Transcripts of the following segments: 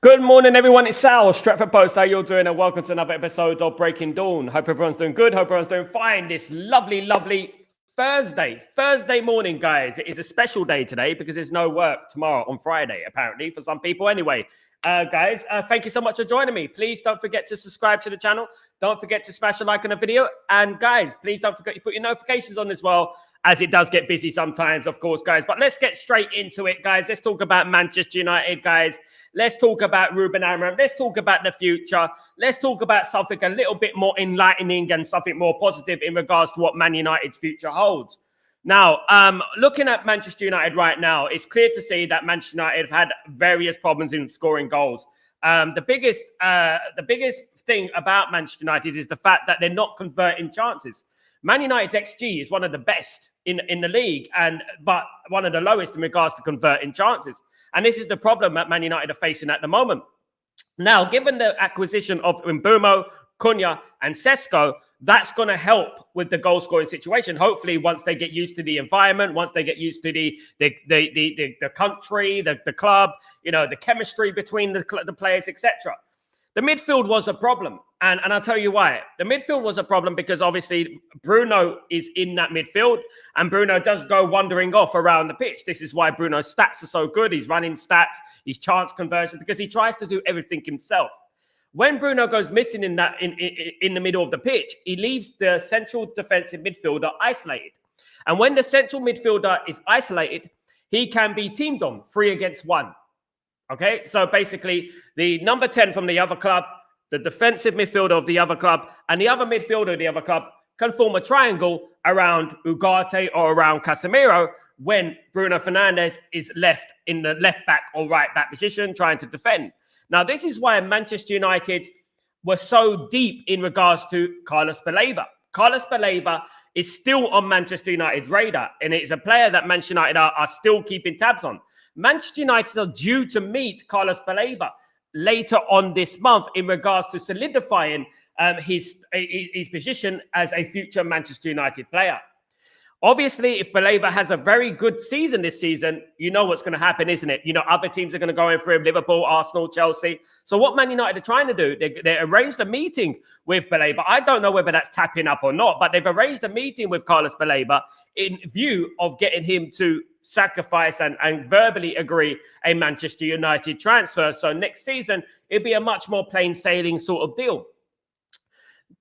Good morning, everyone. It's Sal, Stretford Post. How you all doing? And welcome to another episode of Breaking Dawn. Hope everyone's doing good. Hope everyone's doing fine. This lovely Thursday morning, guys. It is a special day today because there's no work tomorrow on Friday, apparently, for some people anyway. Guys, thank you so much for joining me. Please don't forget to subscribe to the channel. Don't forget to smash a like on the video. And guys, please don't forget to put your notifications on as well, as it does get busy sometimes, of course, guys. But let's get straight into it, guys. Let's talk about Manchester United, guys. Let's talk about Ruben Amorim. Let's talk about the future. Let's talk about something a little bit more enlightening and something more positive in regards to what Man United's future holds. Now, looking at Manchester United right now, it's clear to see that Manchester United have had various problems in scoring goals. The biggest thing about Manchester United is the fact that they're not converting chances. Man United's XG is one of the best in the league, but one of the lowest in regards to converting chances. And this is the problem that Man United are facing at the moment. Now, given the acquisition of Mbeumo, Cunha, and Sesko, that's going to help with the goal-scoring situation. Hopefully, once they get used to the environment, once they get used to the country, the club, the chemistry between the players, etc. The midfield was a problem, and I'll tell you why. The midfield was a problem because obviously Bruno is in that midfield, and Bruno does go wandering off around the pitch. This is why Bruno's stats are so good. He's running stats, his chance conversion, because he tries to do everything himself. When Bruno goes missing in the middle of the pitch, he leaves the central defensive midfielder isolated. And when the central midfielder is isolated, he can be teamed on 3 against 1. Okay, so basically the number 10 from the other club, the defensive midfielder of the other club, and the other midfielder of the other club can form a triangle around Ugarte or around Casemiro when Bruno Fernandes is left in the left back or right back position trying to defend. Now, this is why Manchester United were so deep in regards to Carlos Baleba. Carlos Baleba is still on Manchester United's radar, and it's a player that Manchester United are still keeping tabs on. Manchester United are due to meet Carlos Baleba later on this month in regards to solidifying his position as a future Manchester United player. Obviously, if Baleba has a very good season this season, you know what's going to happen, isn't it? Other teams are going to go in for him, Liverpool, Arsenal, Chelsea. So what Man United are trying to do, they arranged a meeting with Baleba. I don't know whether that's tapping up or not, but they've arranged a meeting with Carlos Baleba in view of getting him to sacrifice and verbally agree a Manchester United transfer. So next season, it'd be a much more plain sailing sort of deal.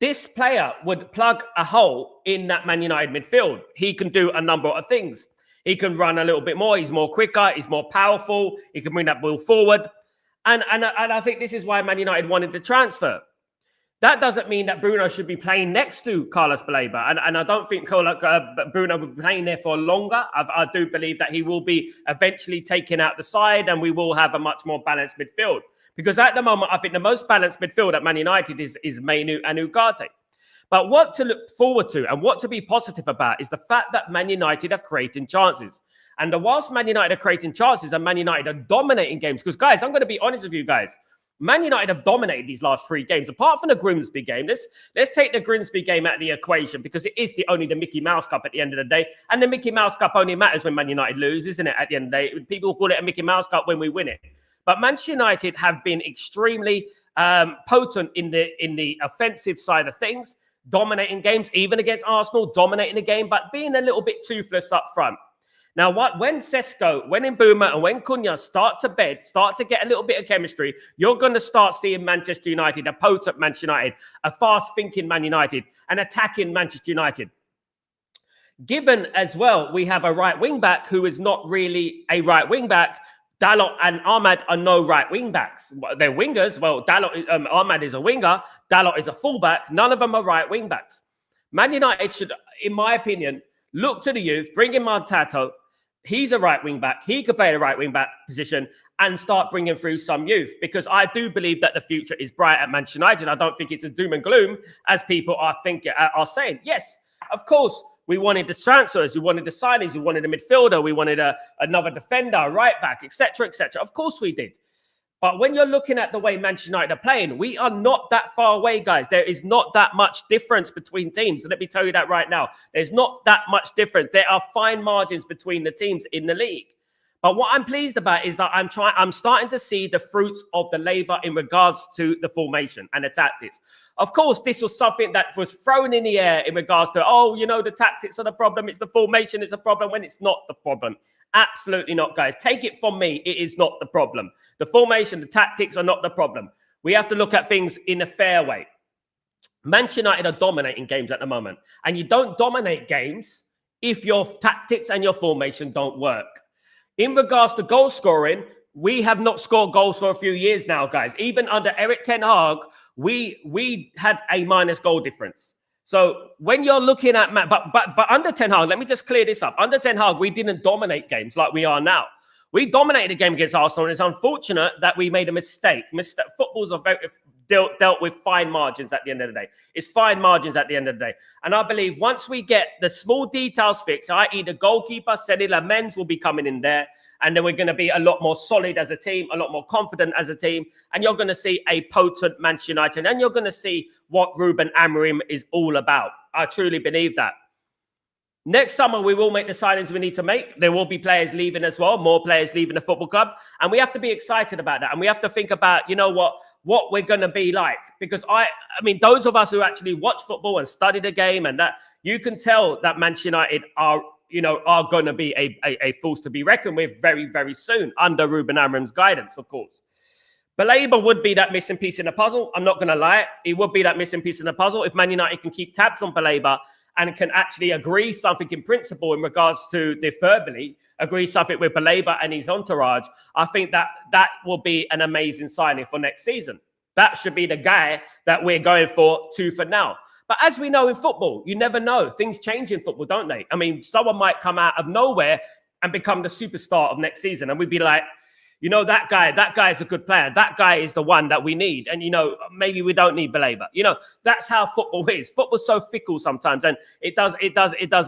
This player would plug a hole in that Man United midfield. He can do a number of things. He can run a little bit more. He's more quicker. He's more powerful. He can bring that ball forward. And I think this is why Man United wanted the transfer. That doesn't mean that Bruno should be playing next to Carlos Baleba. And I don't think Bruno will be playing there for longer. I do believe that he will be eventually taken out the side and we will have a much more balanced midfield. Because at the moment, I think the most balanced midfield at Man United is Mainu and Ugarte. But what to look forward to and what to be positive about is the fact that Man United are creating chances. And whilst Man United are creating chances and Man United are dominating games, because guys, I'm going to be honest with you guys, Man United have dominated these last 3 games. Apart from the Grimsby game, let's take the Grimsby game out of the equation because it is only the Mickey Mouse Cup at the end of the day. And the Mickey Mouse Cup only matters when Man United lose, isn't it? At the end of the day, people call it a Mickey Mouse Cup when we win it. But Manchester United have been extremely potent in the offensive side of things, dominating games, even against Arsenal, dominating the game, but being a little bit toothless up front. Now, when Sesko, when Mbeumo, and when Cunha start to get a little bit of chemistry, you're going to start seeing Manchester United, a potent Manchester United, a fast-thinking Man United, an attacking Manchester United. Given as well, we have a right wing-back who is not really a right wing-back. Dalot and Ahmad are no right wing backs. They're wingers. Well, Ahmad is a winger. Dalot is a fullback. None of them are right wing backs. Man United should, in my opinion, look to the youth, bring in Martato. He's a right wing back. He could play the right wing back position and start bringing through some youth because I do believe that the future is bright at Manchester United. I don't think it's as doom and gloom as people are saying. Yes, of course. We wanted the transfers, we wanted the signings, we wanted a midfielder, we wanted another defender, a right back, etc., etc. Of course we did. But when you're looking at the way Manchester United are playing, we are not that far away, guys. There is not that much difference between teams. And let me tell you that right now. There's not that much difference. There are fine margins between the teams in the league. But what I'm pleased about is that I'm starting to see the fruits of the labor in regards to the formation and the tactics. Of course, this was something that was thrown in the air in regards to, oh, you know, the tactics are the problem. It's the formation is the problem, when it's not the problem. Absolutely not, guys. Take it from me. It is not the problem. The formation, the tactics are not the problem. We have to look at things in a fair way. Manchester United are dominating games at the moment. And you don't dominate games if your tactics and your formation don't work. In regards to goal scoring, we have not scored goals for a few years now, guys. Even under Eric Ten Hag, we had a minus goal difference. So when you're looking at, but under Ten Hag, let me just clear this up. Under Ten Hag, we didn't dominate games like we are now. We dominated the game against Arsenal, and it's unfortunate that we made a mistake. Footballs are dealt with fine margins at the end of the day. It's fine margins at the end of the day. And I believe once we get the small details fixed, i.e. the goalkeeper, MASTERPLAN will be coming in there. And then we're going to be a lot more solid as a team, a lot more confident as a team. And you're going to see a potent Manchester United. And you're going to see what Ruben Amorim is all about. I truly believe that. Next summer, we will make the signings we need to make. There will be players leaving as well, more players leaving the football club. And we have to be excited about that. And we have to think about, you know what we're going to be like. Because I mean, those of us who actually watch football and study the game and that, you can tell that Manchester United are going to be a force to be reckoned with very, very soon under Ruben Amorim's guidance, of course. Baleba would be that missing piece in the puzzle. I'm not going to lie. It would be that missing piece in the puzzle. If Man United can keep tabs on Baleba and can actually agree something in principle in regards to verbally agree something with Baleba and his entourage, I think that will be an amazing signing for next season. That should be the guy that we're going for now. But as we know in football, you never know. Things change in football, don't they? I mean, someone might come out of nowhere and become the superstar of next season. And we'd be like, you know, that guy is a good player. That guy is the one that we need. And, you know, maybe we don't need Baleba. You know, that's how football is. Football's so fickle sometimes. And it does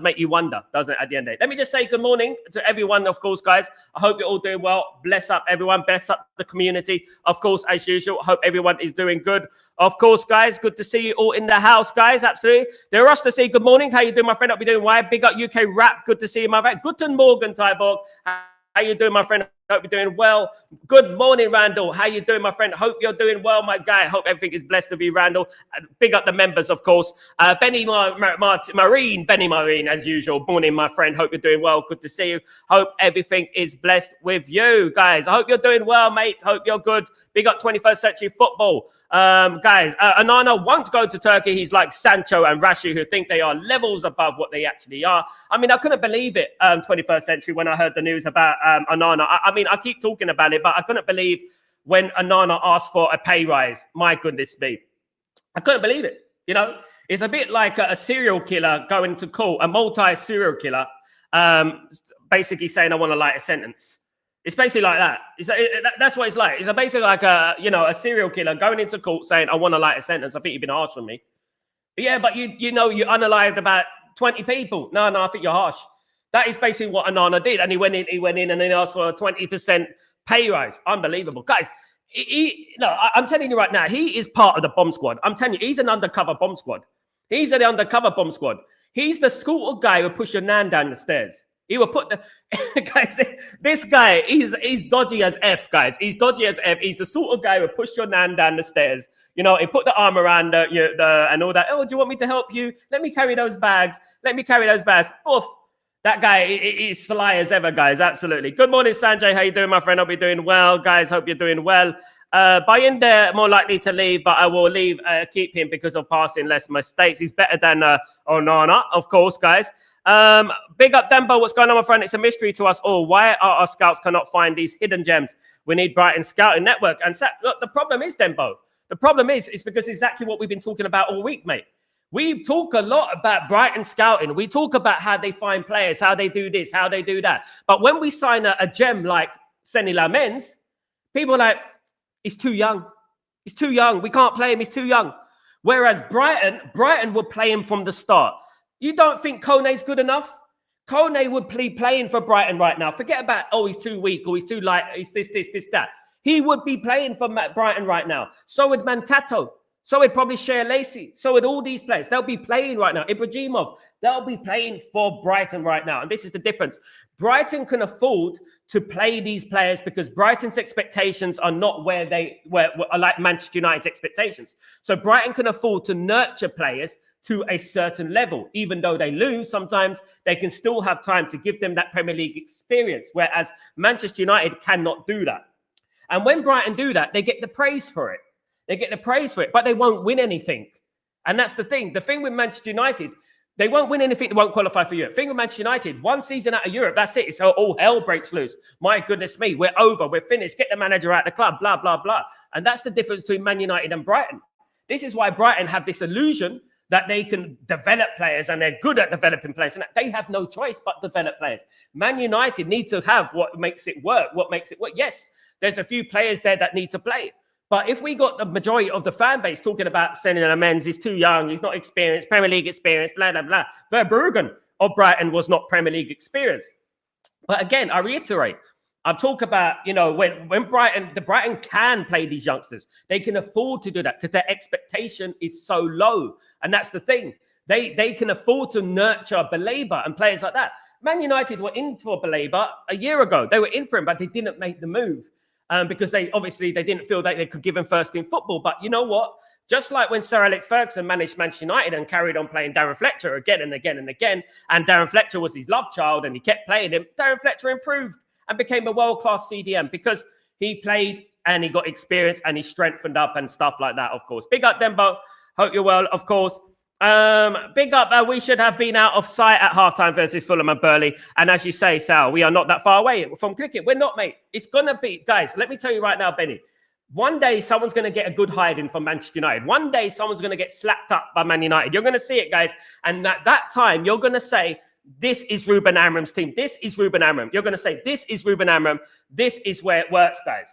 make you wonder, doesn't it, at the end of the day? Let me just say good morning to everyone, of course, guys. I hope you're all doing well. Bless up everyone. Bless up the community. Of course, as usual, hope everyone is doing good. Of course, guys, good to see you all in the house, guys. Absolutely. They're us to say good morning. How you doing, my friend? Hope you're doing well. Big up UK Rap. Good to see you, my friend. Guten Morgen, Tyborg. How you doing, my friend? Hope you're doing well. Good morning, Randall. How you doing, my friend? Hope you're doing well, my guy. Hope everything is blessed with you, Randall. And big up the members, of course. Benny Marine, as usual. Morning, my friend. Hope you're doing well. Good to see you. Hope everything is blessed with you, guys. I hope you're doing well, mate. Hope you're good. Big up 21st century football. Guys, Anana won't go to Turkey. He's like Sancho and Rashi, who think they are levels above what they actually are. I mean, I couldn't believe it, 21st century, when I heard the news about Anana. I mean, I keep talking about it, but I couldn't believe when Anana asked for a pay rise. My goodness me. I couldn't believe it. You know, it's a bit like a serial killer going to court, a multi-serial killer, basically saying, I want a lighter sentence. It's basically like that. That's what it's like. It's basically like a serial killer going into court saying, I want a lighter sentence. I think you've been harsh on me. But yeah, but you unalived about 20 people. No, I think you're harsh. That is basically what Anana did. And he went in and then asked for a 20% pay rise. Unbelievable. Guys, I'm telling you right now, he is part of the bomb squad. I'm telling you, he's an undercover bomb squad. He's an undercover bomb squad. He's the sort of guy who push your nan down the stairs. He will put the guys. This guy, he's dodgy as F, guys. He's dodgy as F. He's the sort of guy who will push your nan down the stairs. You know, he put the arm around the and all that. Oh, do you want me to help you? Let me carry those bags. Oof. That guy is sly as ever, guys. Absolutely. Good morning, Sanjay. How you doing, my friend? Hope you're doing well, guys. Hope you're doing well. Bayinde more likely to leave, but I will keep him because of passing less mistakes. He's better than Onana, of course, guys. Big up Dembo. What's going on, my friend? It's a mystery to us all. Why are our scouts cannot find these hidden gems? We need Brighton scouting network. And look, the problem is, Dembo. The problem is because exactly what we've been talking about all week, mate. We talk a lot about Brighton scouting. We talk about how they find players, how they do this, how they do that. But when we sign a gem like MASTERPLAN, people are like, he's too young. He's too young. We can't play him. He's too young. Whereas Brighton would play him from the start. You don't think Kone's good enough? Kone would be playing for Brighton right now. Forget about, he's too weak or he's too light. He's this, that. He would be playing for Brighton right now. So would Mantato. So would probably Shea Lacey. So would all these players. They'll be playing right now. Ibrahimov, they'll be playing for Brighton right now. And this is the difference. Brighton can afford to play these players because Brighton's expectations are not where they were like Manchester United's expectations. So Brighton can afford to nurture players to a certain level. Even though they lose, sometimes they can still have time to give them that Premier League experience, whereas Manchester United cannot do that. And when Brighton do that, they get the praise for it. They get the praise for it, but they won't win anything. And that's the thing. The thing with Manchester United, they won't win anything. They won't qualify for Europe. The thing with Manchester United, one season out of Europe, that's it. It's all hell breaks loose. My goodness me, we're over. We're finished. Get the manager out of the club, blah, blah, blah. And that's the difference between Man United and Brighton. This is why Brighton have this illusion that they can develop players and they're good at developing players. And they have no choice but develop players. Man United need to have what makes it work. What makes it work? Yes, there's a few players there that need to play. But if we got the majority of the fan base talking about sending an amends, he's too young, he's not experienced, Premier League experience, blah, blah, blah. Verbruggen of Brighton was not Premier League experience. But again, I reiterate, I'm talking about, you know, when Brighton can play these youngsters. They can afford to do that because their expectation is so low. And that's the thing. They can afford to nurture Baleba and players like that. Man United were in for Baleba a year ago. They were in for him, but they didn't make the move. Because they didn't feel that they could give him first team football. But you know what? Just like when Sir Alex Ferguson managed Manchester United and carried on playing Darren Fletcher again and again and again, and Darren Fletcher was his love child and he kept playing him, Darren Fletcher improved and became a world-class CDM because he played and he got experience and he strengthened up and stuff like that, of course. Big up, Dembo. Hope you're well, of course. Big up. We should have been out of sight at halftime versus Fulham and Burnley. And as you say, Sal, we are not that far away from clicking. We're not, mate. It's going to be, guys, let me tell you right now, Benny. One day, someone's going to get a good hiding from Manchester United. One day, someone's going to get slapped up by Man United. You're going to see it, guys. And at that time, you're going to say, this is Ruben Amorim's team. This is Ruben Amorim. You're going to say, this is Ruben Amorim. This is where it works, guys.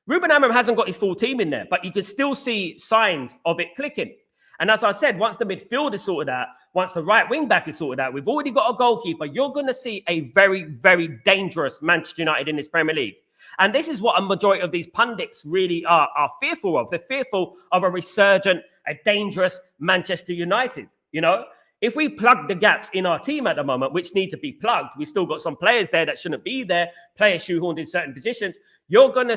Ruben Amorim hasn't got his full team in there, but you can still see signs of it clicking. And as I said, once the midfield is sorted out, once the right wing back is sorted out, we've already got a goalkeeper. You're going to see a very, very dangerous Manchester United in this Premier League. And this is what a majority of these pundits really are fearful of. They're fearful of a resurgent, a dangerous Manchester United. You know, if we plug the gaps in our team at the moment, which need to be plugged, we still got some players there that shouldn't be there, players shoehorned in certain positions. You're gonna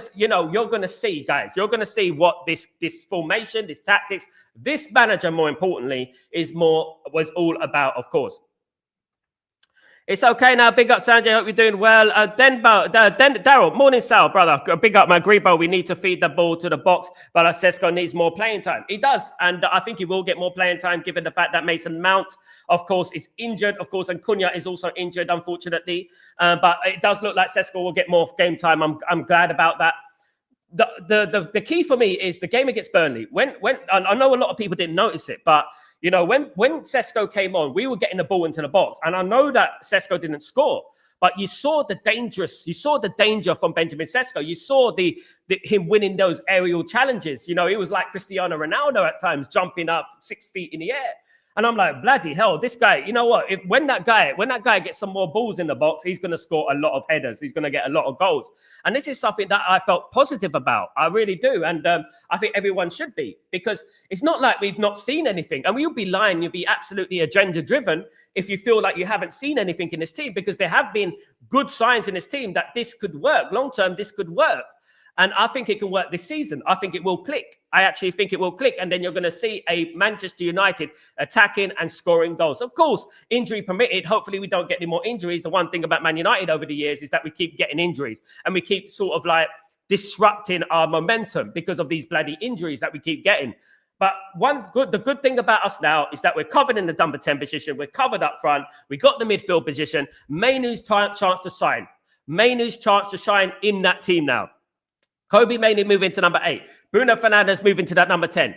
see, guys. You're gonna see what this formation, this tactics, this manager, more importantly, was all about, of course. It's okay now. Big up, Sanjay. Hope you're doing well. Daryl, morning, Sal, brother. Big up, my Grebo. We need to feed the ball to the box, but Sesko needs more playing time. He does, and I think he will get more playing time given the fact that Mason Mount, of course, is injured, of course, and Cunha is also injured, unfortunately. But it does look like Sesko will get more game time. I'm glad about that. The key for me is the game against Burnley. When I know a lot of people didn't notice it, but you know, when Sesko came on, we were getting the ball into the box. And I know that Sesko didn't score, but you saw the danger from Benjamin Sesko. You saw him winning those aerial challenges. You know, he was like Cristiano Ronaldo at times, jumping up 6 feet in the air. And I'm like, bloody hell, this guy, you know what? When that guy gets some more balls in the box, he's going to score a lot of headers. He's going to get a lot of goals. And this is something that I felt positive about. I really do. And I think everyone should be, because it's not like we've not seen anything. And you'll be lying. You'll be absolutely agenda driven if you feel like you haven't seen anything in this team, because there have been good signs in this team that this could work. Long term, this could work. And I think it can work this season. I think it will click. I actually think it will click. And then you're going to see a Manchester United attacking and scoring goals. Of course, injury permitted. Hopefully we don't get any more injuries. The one thing about Man United over the years is that we keep getting injuries. And we keep sort of like disrupting our momentum because of these bloody injuries that we keep getting. But the good thing about us now is that we're covered in the number 10 position. We're covered up front. We got the midfield position. Mainoo's chance to sign. Mainoo's chance to shine in that team now. Kobe Mainoo moving to number 8. Bruno Fernandes moving to that number 10.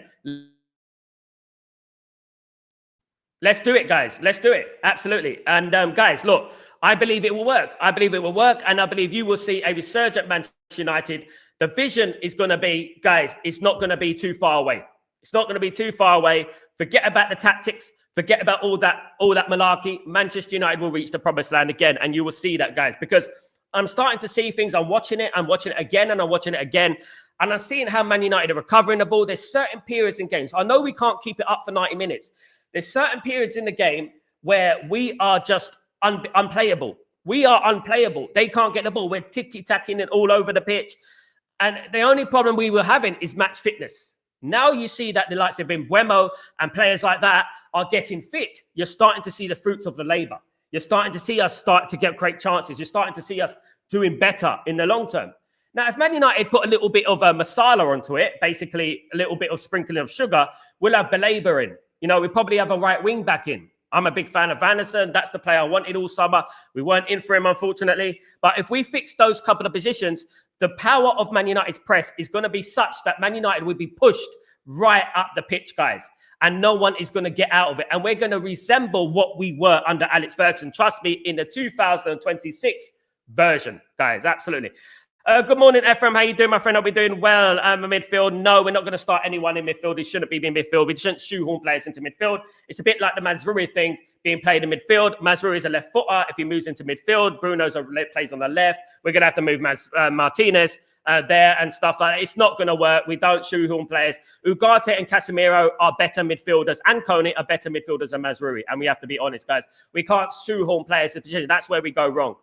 Let's do it, guys. Let's do it. Absolutely. And guys, look, I believe it will work. I believe it will work. And I believe you will see a resurgent Manchester United. The vision is going to be, guys, it's not going to be too far away. It's not going to be too far away. Forget about the tactics. Forget about all that malarkey. Manchester United will reach the promised land again. And you will see that, guys, because I'm starting to see things. I'm watching it again, and I'm watching it again. And I'm seeing how Man United are recovering the ball. There's certain periods in games. I know we can't keep it up for 90 minutes. There's certain periods in the game where we are just unplayable. We are unplayable. They can't get the ball. We're ticky-tacking it all over the pitch. And the only problem we were having is match fitness. Now you see that the likes of Mbeumo and players like that are getting fit. You're starting to see the fruits of the labor. You're starting to see us start to get great chances. You're starting to see us doing better in the long term. Now, if Man United put a little bit of masala onto it, basically a little bit of sprinkling of sugar, we'll have Baleba in. You know, we probably have a right wing back in. I'm a big fan of Vanderson. That's the player I wanted all summer. We weren't in for him, unfortunately. But if we fix those couple of positions, the power of Man United's press is going to be such that Man United will be pushed right up the pitch, guys. And no one is going to get out of it. And we're going to resemble what we were under Alex Ferguson. Trust me, in the 2026 version, guys. Absolutely. Good morning, Ephraim. How you doing, my friend? Hope you're doing well. A midfield. No, we're not going to start anyone in midfield. It shouldn't be in midfield. We shouldn't shoehorn players into midfield. It's a bit like the Mazraoui thing being played in midfield. Mazraoui is a left footer. If he moves into midfield, Bruno's plays on the left. We're going to have to move Martinez there and stuff like that. It's not going to work. We don't shoehorn players. Ugarte and Casemiro are better midfielders, and Kone are better midfielders than Mazraoui. And we have to be honest, guys. We can't shoehorn players. That's where we go wrong.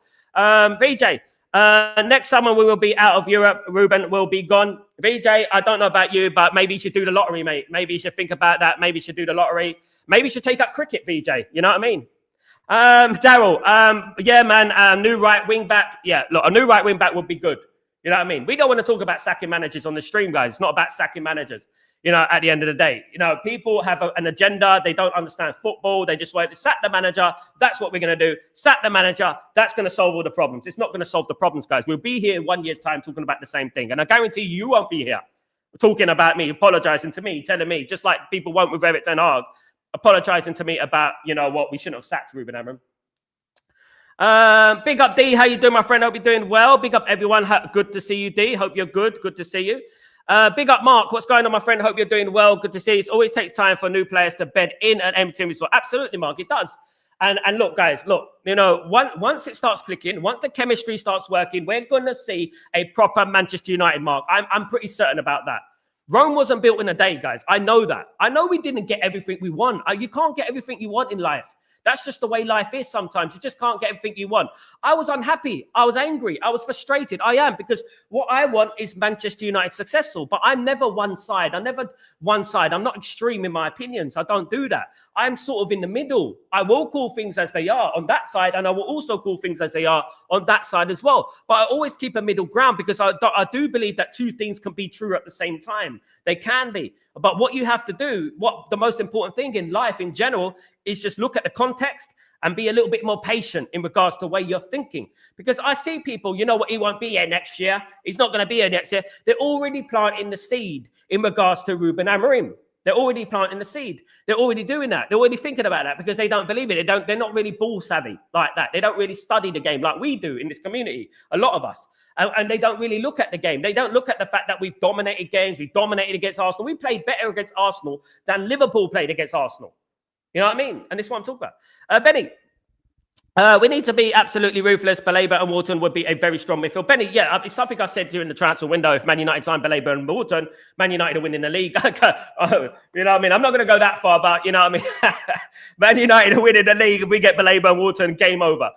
VJ. Next summer we will be out of Europe. Ruben will be gone. VJ, I don't know about you, but maybe you should do the lottery, mate. Maybe you should think about that. Maybe you should do the lottery. Maybe you should take up cricket, VJ. You know what I mean? Daryl, yeah, man, new right wing back. Yeah, look, a new right wing back would be good. You know what I mean? We don't want to talk about sacking managers on the stream, guys. It's not about sacking managers. You know, at the end of the day, you know, people have an agenda. They don't understand football. They just want to sack the manager. That's what we're going to do. Sack the manager. That's going to solve all the problems. It's not going to solve the problems, guys. We'll be here in 1 year's time talking about the same thing. And I guarantee you won't be here talking about me, apologizing to me, telling me, just like people won't with Eric Ten Hag, apologizing to me about, you know, what we shouldn't have sacked Ruben Amorim. Big up, D. How you doing, my friend? Hope you're doing well. Big up, everyone. Good to see you, D. Hope you're good. Good to see you. Big up, Mark. What's going on, my friend? Hope you're doing well. Good to see you. It always takes time for new players to bed in an empty team. Absolutely, Mark. It does. And look, guys, look, you know, once it starts clicking, once the chemistry starts working, we're going to see a proper Manchester United, Mark. I'm pretty certain about that. Rome wasn't built in a day, guys. I know that. I know we didn't get everything we want. You can't get everything you want in life. That's just the way life is sometimes. You just can't get everything you want. I was unhappy. I was angry. I was frustrated. I am, because what I want is Manchester United successful. But I'm never one side. I'm never one side. I'm not extreme in my opinions. I don't do that. I'm sort of in the middle. I will call things as they are on that side, and I will also call things as they are on that side as well. But I always keep a middle ground, because I do believe that two things can be true at the same time. They can be. But what you have to do, what the most important thing in life in general, is just look at the context and be a little bit more patient in regards to the way you're thinking. Because I see people, you know what, he won't be here next year. He's not going to be here next year. They're already planting the seed in regards to Ruben Amorim. They're already planting the seed. They're already doing that. They're already thinking about that, because they don't believe it. They're not really ball savvy like that. They don't really study the game like we do in this community, a lot of us. And they don't really look at the game. They don't look at the fact that we've dominated games. We've dominated against Arsenal. We played better against Arsenal than Liverpool played against Arsenal. You know what I mean? And this is what I'm talking about. Benny, we need to be absolutely ruthless. Baleba and Wharton would be a very strong midfield. Benny, yeah, it's something I said during the transfer window. If Man United signed Baleba and Wharton, Man United are winning the league. You know what I mean? I'm not going to go that far, but you know what I mean? Man United are winning the league. If we get Baleba and Wharton, game over.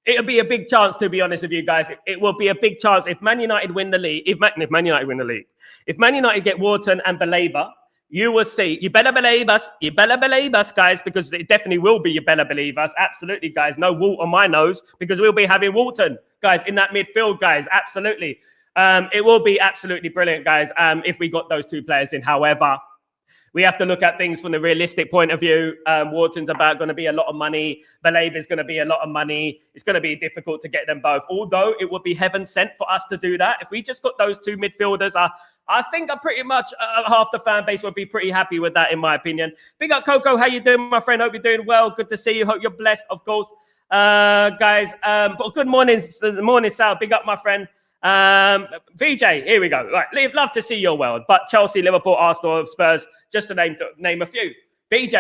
It'll be a big chance, to be honest with you guys. It will be a big chance if Man United win the league. If Man United win the league, if Man United get Wharton and Baleba, you will see. You better believe us. You better believe us, guys, because it definitely will be. You better believe us. Absolutely, guys. No Walt on my nose, because we'll be having Wharton, guys, in that midfield, guys. Absolutely. It will be absolutely brilliant, guys, if we got those two players in. However, we have to look at things from the realistic point of view. Wharton's about going to be a lot of money. Baleba is going to be a lot of money. It's going to be difficult to get them both. Although it would be heaven sent for us to do that. If we just got those two midfielders, I think pretty much half the fan base would be pretty happy with that, in my opinion. Big up, Coco. How you doing, my friend? Hope you're doing well. Good to see you. Hope you're blessed, of course. Guys, but good morning. Morning, Sal. Big up, my friend. VJ, here we go. Right, love to see your world. But Chelsea, Liverpool, Arsenal, Spurs, just to name a few. VJ,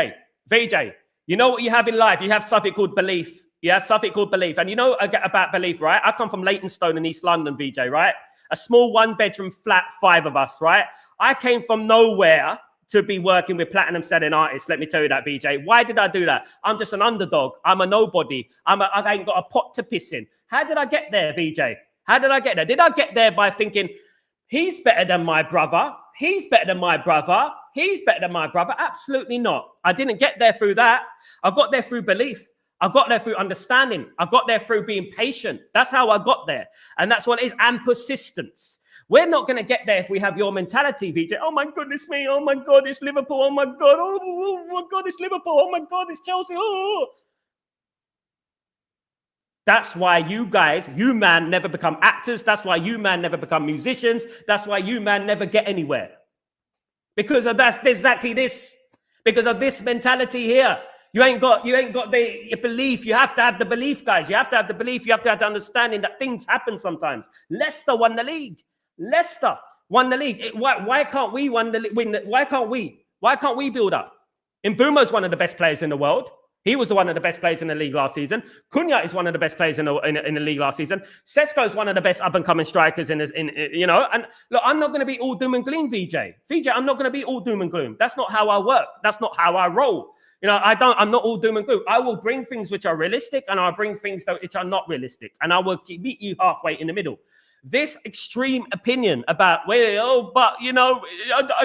you know what you have in life? You have something called belief. You have something called belief. And you know about belief, right? I come from Leytonstone in East London, VJ, right? a small one-bedroom flat, 5 of us, right? I came from nowhere to be working with platinum selling artists. Let me tell you that, VJ. Why did I do that? I'm just an underdog. I'm a nobody. I ain't got a pot to piss in. How did I get there, VJ? How did I get there? Did I get there by thinking, he's better than my brother? He's better than my brother? He's better than my brother? Absolutely not. I didn't get there through that. I got there through belief. I got there through understanding. I got there through being patient. That's how I got there. And that's what it is. And persistence. We're not going to get there if we have your mentality, VJ. Oh, my goodness me. Oh, my God, it's Liverpool. Oh, my God. Oh, my God, it's Liverpool. Oh, my God, it's Chelsea. Oh. That's why you guys, you man, never become actors. That's why you man never become musicians. That's why you man never get anywhere. Because of that's exactly this. Because of this mentality here. You ain't got the belief. You have to have the belief, guys. You have to have the belief. You have to have the understanding that things happen sometimes. Leicester won the league. Leicester won the league. Why can't we win? Why can't we? Why can't we build up? Mbeumo's one of the best players in the world. He was one of the best players in the league last season. Cunha is one of the best players in the league last season. Sesko is one of the best up-and-coming strikers in. And look, I'm not going to be all doom and gloom, VJ. I'm not going to be all doom and gloom. That's not how I work. That's not how I roll. I'm not all doom and gloom. I will bring things which are realistic, and I'll bring things which are not realistic, and I will meet you halfway in the middle. This extreme opinion about, I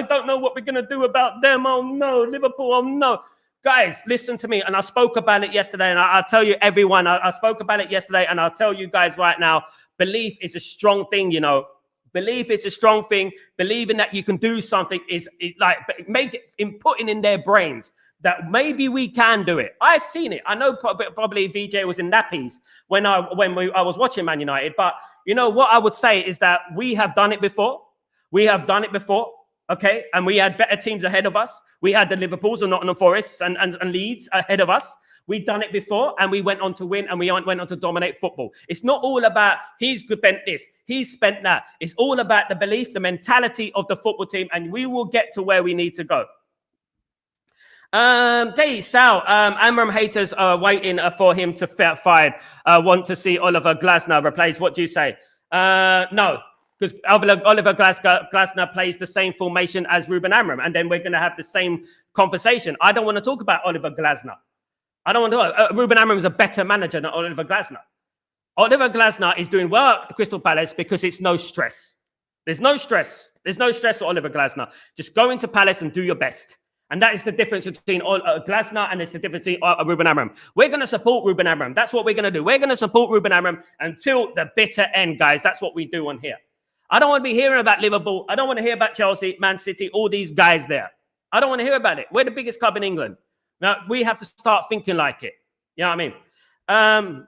don't know what we're going to do about them. Oh, no, Liverpool, oh, no. Guys, listen to me. And I spoke about it yesterday, and I'll tell you, everyone, I spoke about it yesterday, and I'll tell you guys right now, belief is a strong thing, Belief is a strong thing. Believing that you can do something is like, make it, putting in their brains that maybe we can do it. I've seen it. I know probably VJ was in nappies when I was watching Man United. But what I would say is that we have done it before. We have done it before, okay? And we had better teams ahead of us. We had the Liverpools and Nottingham Forests and Leeds ahead of us. We've done it before, and we went on to win, and we went on to dominate football. It's not all about he's spent this, he's spent that. It's all about the belief, the mentality of the football team, and we will get to where we need to go. Sal, Amorim haters are waiting for him to fired. Want to see Oliver Glasner replaced. What do you say? No, because Oliver Glasner plays the same formation as Ruben Amorim, and then we're going to have the same conversation. I don't want to talk about Oliver Glasner. I don't want to. Ruben Amorim is a better manager than Oliver Glasner. Oliver Glasner is doing well at Crystal Palace because it's no stress. There's no stress. There's no stress for Oliver Glasner. Just go into Palace and do your best. And that is the difference between Glasner and it's the difference between Ruben Amorim. We're going to support Ruben Amorim. That's what we're going to do. We're going to support Ruben Amorim until the bitter end, guys. That's what we do on here. I don't want to be hearing about Liverpool. I don't want to hear about Chelsea, Man City, all these guys there. I don't want to hear about it. We're the biggest club in England. Now, we have to start thinking like it. You know what I mean?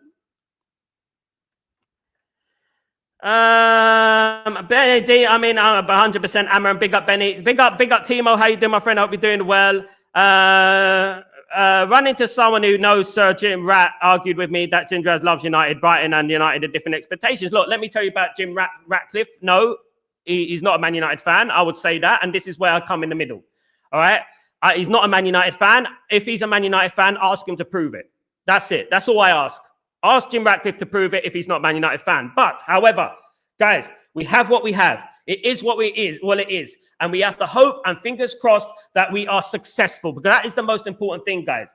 Benny D, I'm 100% Amorim. Big up, Benny. Big up, Timo. How you doing, my friend? I hope you're doing well. Run into someone who knows Sir Jim Rat argued with me that Jim Rat loves United, Brighton, and United are different expectations. Look, let me tell you about Jim Ratcliffe. No, he's not a Man United fan. I would say that, and this is where I come in the middle. All right? He's not a Man United fan. If he's a Man United fan, ask him to prove it. That's it. That's all I ask. Ask Jim Ratcliffe to prove it if he's not a Man United fan. But, however, guys, we have what we have. It is what it is. And we have to hope and fingers crossed that we are successful, because that is the most important thing, guys.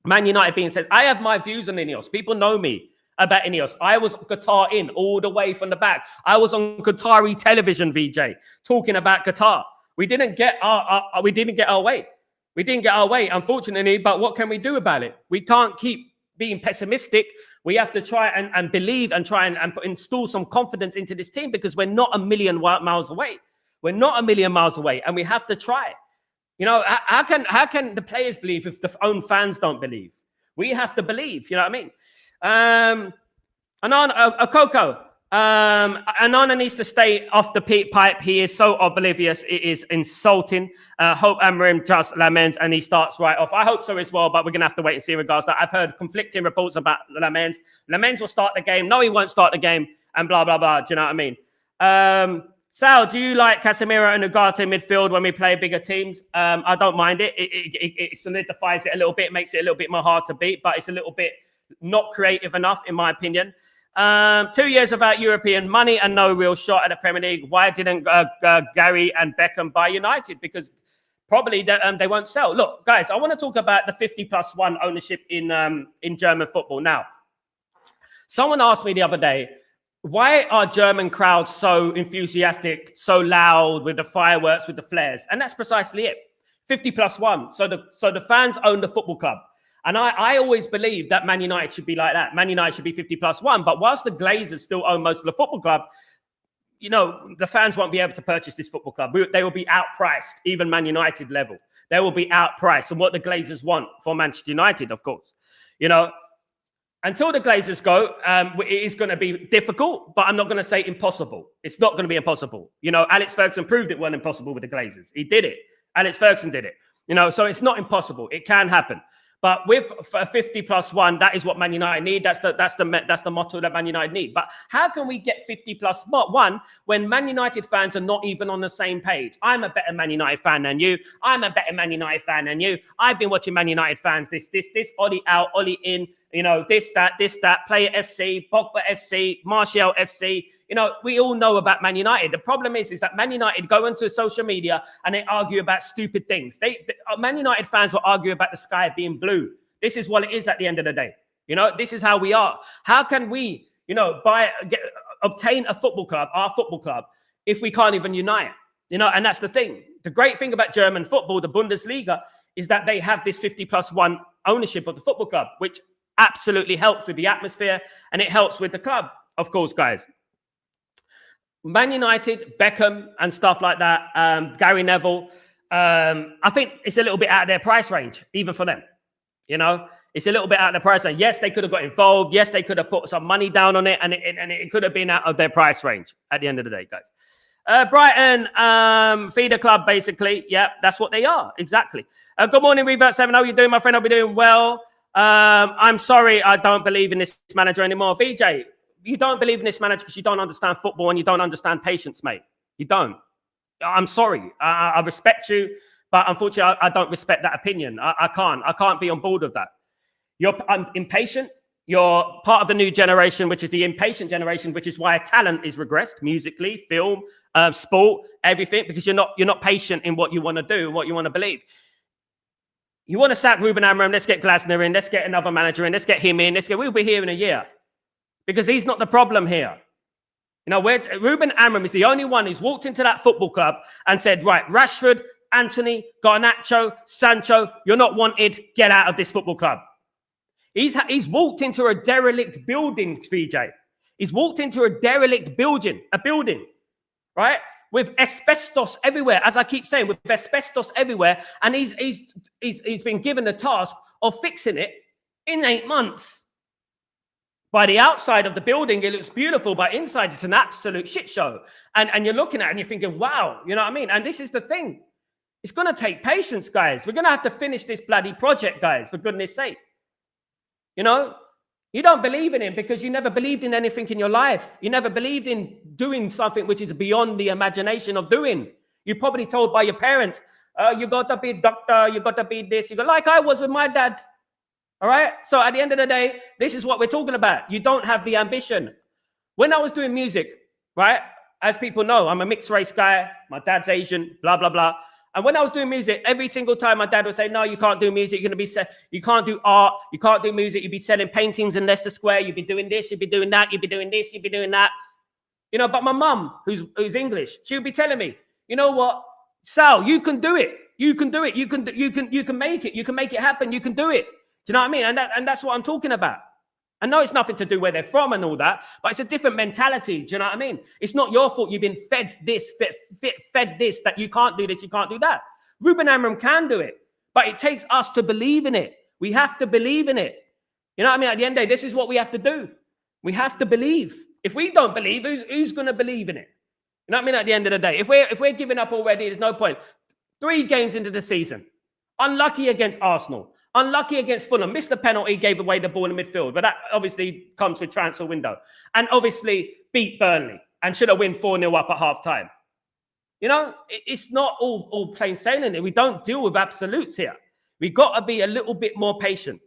Man United being said, I have my views on Ineos. People know me about Ineos. I was Qatar in all the way from the back. I was on Qatari television, VJ, talking about Qatar. We didn't get our way. We didn't get our way, unfortunately. But what can we do about it? We can't keep being pessimistic. We have to try and believe and try and install some confidence into this team, because we're not a million miles away. We're not a million miles away, and we have to try. How can the players believe if the own fans don't believe? We have to believe. You know what I mean? Coco. Anana needs to stay off the pipe. He is so oblivious. It is insulting. Hope Amorim just laments and he starts right off. I hope so as well, but we're going to have to wait and see in regards to that. I've heard conflicting reports about laments. Laments will start the game. No, he won't start the game, and blah, blah, blah. Do you know what I mean? Sal, do you like Casemiro and Ugarte midfield when we play bigger teams? I don't mind it. It solidifies it a little bit, makes it a little bit more hard to beat, but it's a little bit not creative enough, in my opinion. 2 years without European money and no real shot at the Premier League. Why didn't Gary and Beckham buy United? Because probably they won't sell. Look, guys, I want to talk about the 50+1 ownership in German football. Now, someone asked me the other day, why are German crowds so enthusiastic, so loud with the fireworks, with the flares? And that's precisely it. 50+1. So the fans own the football club. And I always believe that Man United should be like that. Man United should be 50+1. But whilst the Glazers still own most of the football club, you know, the fans won't be able to purchase this football club. They will be outpriced, even Man United level. They will be outpriced. And what the Glazers want for Manchester United, of course. You know, until the Glazers go, it is going to be difficult, but I'm not going to say impossible. It's not going to be impossible. You know, Alex Ferguson proved it wasn't impossible with the Glazers. He did it. Alex Ferguson did it. You know, so it's not impossible. It can happen. But with 50+1, that is what Man United need. That's the motto that Man United need. But how can we get 50+1 when Man United fans are not even on the same page? I'm a better Man United fan than you. I'm a better Man United fan than you. I've been watching Man United fans this, Ollie out, Ollie in, you know, this, that, Player FC, Pogba FC, Martial FC. You know, we all know about Man United. The problem is that Man United go into social media and they argue about stupid things. Man United fans will argue about the sky being blue. This is what it is at the end of the day. You know, this is how we are. How can we, you know, obtain a football club, our football club, if we can't even unite? You know, and that's the thing. The great thing about German football, the Bundesliga, is that they have this 50+1 ownership of the football club, which absolutely helps with the atmosphere and it helps with the club, of course, guys. Man United, Beckham and stuff like that, Gary Neville, I think it's a little bit out of their price range, even for them. You know, it's a little bit out of the price range. Yes, they could have got involved. Yes, they could have put some money down on it, and it could have been out of their price range at the end of the day, guys. Brighton, feeder club, basically. Yeah, that's what they are. Exactly. Good morning, Revert7. How are you doing, my friend? I'll be doing well. I'm sorry, I don't believe in this manager anymore. VJ, you don't believe in this manager because you don't understand football and you don't understand patience, mate. You don't. I'm sorry. I respect you, but unfortunately, I don't respect that opinion. I can't be on board with that. I'm impatient. You're part of the new generation, which is the impatient generation, which is why talent is regressed musically, film, sport, everything, because you're not patient in what you want to do, what you want to believe. You want to sack Ruben Amorim, let's get Glasner in, let's get another manager in, let's get him in, we'll be here in a year. Because he's not the problem here. You know, Ruben Amorim is the only one who's walked into that football club and said, right, Rashford, Anthony, Garnacho, Sancho, you're not wanted, get out of this football club. He's walked into a derelict building, VJ. He's walked into a derelict building, right? With asbestos everywhere, as I keep saying, with asbestos everywhere. And he's been given the task of fixing it in 8 months. By the outside of the building, it looks beautiful, but inside it's an absolute shit show. And you're looking at it and you're thinking, wow, you know what I mean? And this is the thing. It's going to take patience, guys. We're going to have to finish this bloody project, guys, for goodness sake. You know, you don't believe in him because you never believed in anything in your life. You never believed in doing something which is beyond the imagination of doing. You're probably told by your parents, you got to be a doctor, you got to be this. You go, like I was with my dad. All right. So at the end of the day, this is what we're talking about. You don't have the ambition. When I was doing music, right, as people know, I'm a mixed race guy. My dad's Asian, blah, blah, blah. And when I was doing music, every single time my dad would say, no, you can't do music. You're going to be, you can't do art. You can't do music. You'd be selling paintings in Leicester Square. You'd be doing this. You'd be doing that. You'd be doing this. You'd be doing that. You know, but my mum, who's English, she would be telling me, you know what, Sal, you can do it. You can do it. You can make it. You can make it happen. You can do it. Do you know what I mean? And that's what I'm talking about. I know it's nothing to do where they're from and all that, but it's a different mentality. Do you know what I mean? It's not your fault you've been fed this, fed this, that you can't do this, you can't do that. Ruben Amorim can do it, but it takes us to believe in it. We have to believe in it. You know what I mean? At the end of the day, this is what we have to do. We have to believe. If we don't believe, who's going to believe in it? You know what I mean? At the end of the day, if we're giving up already, there's no point. 3 games into the season, unlucky against Arsenal. Unlucky against Fulham. Missed the penalty, gave away the ball in the midfield. But that obviously comes with transfer window. And obviously beat Burnley and should have won 4-0 up at half time. You know, it's not all plain sailing. We don't deal with absolutes here. We've got to be a little bit more patient.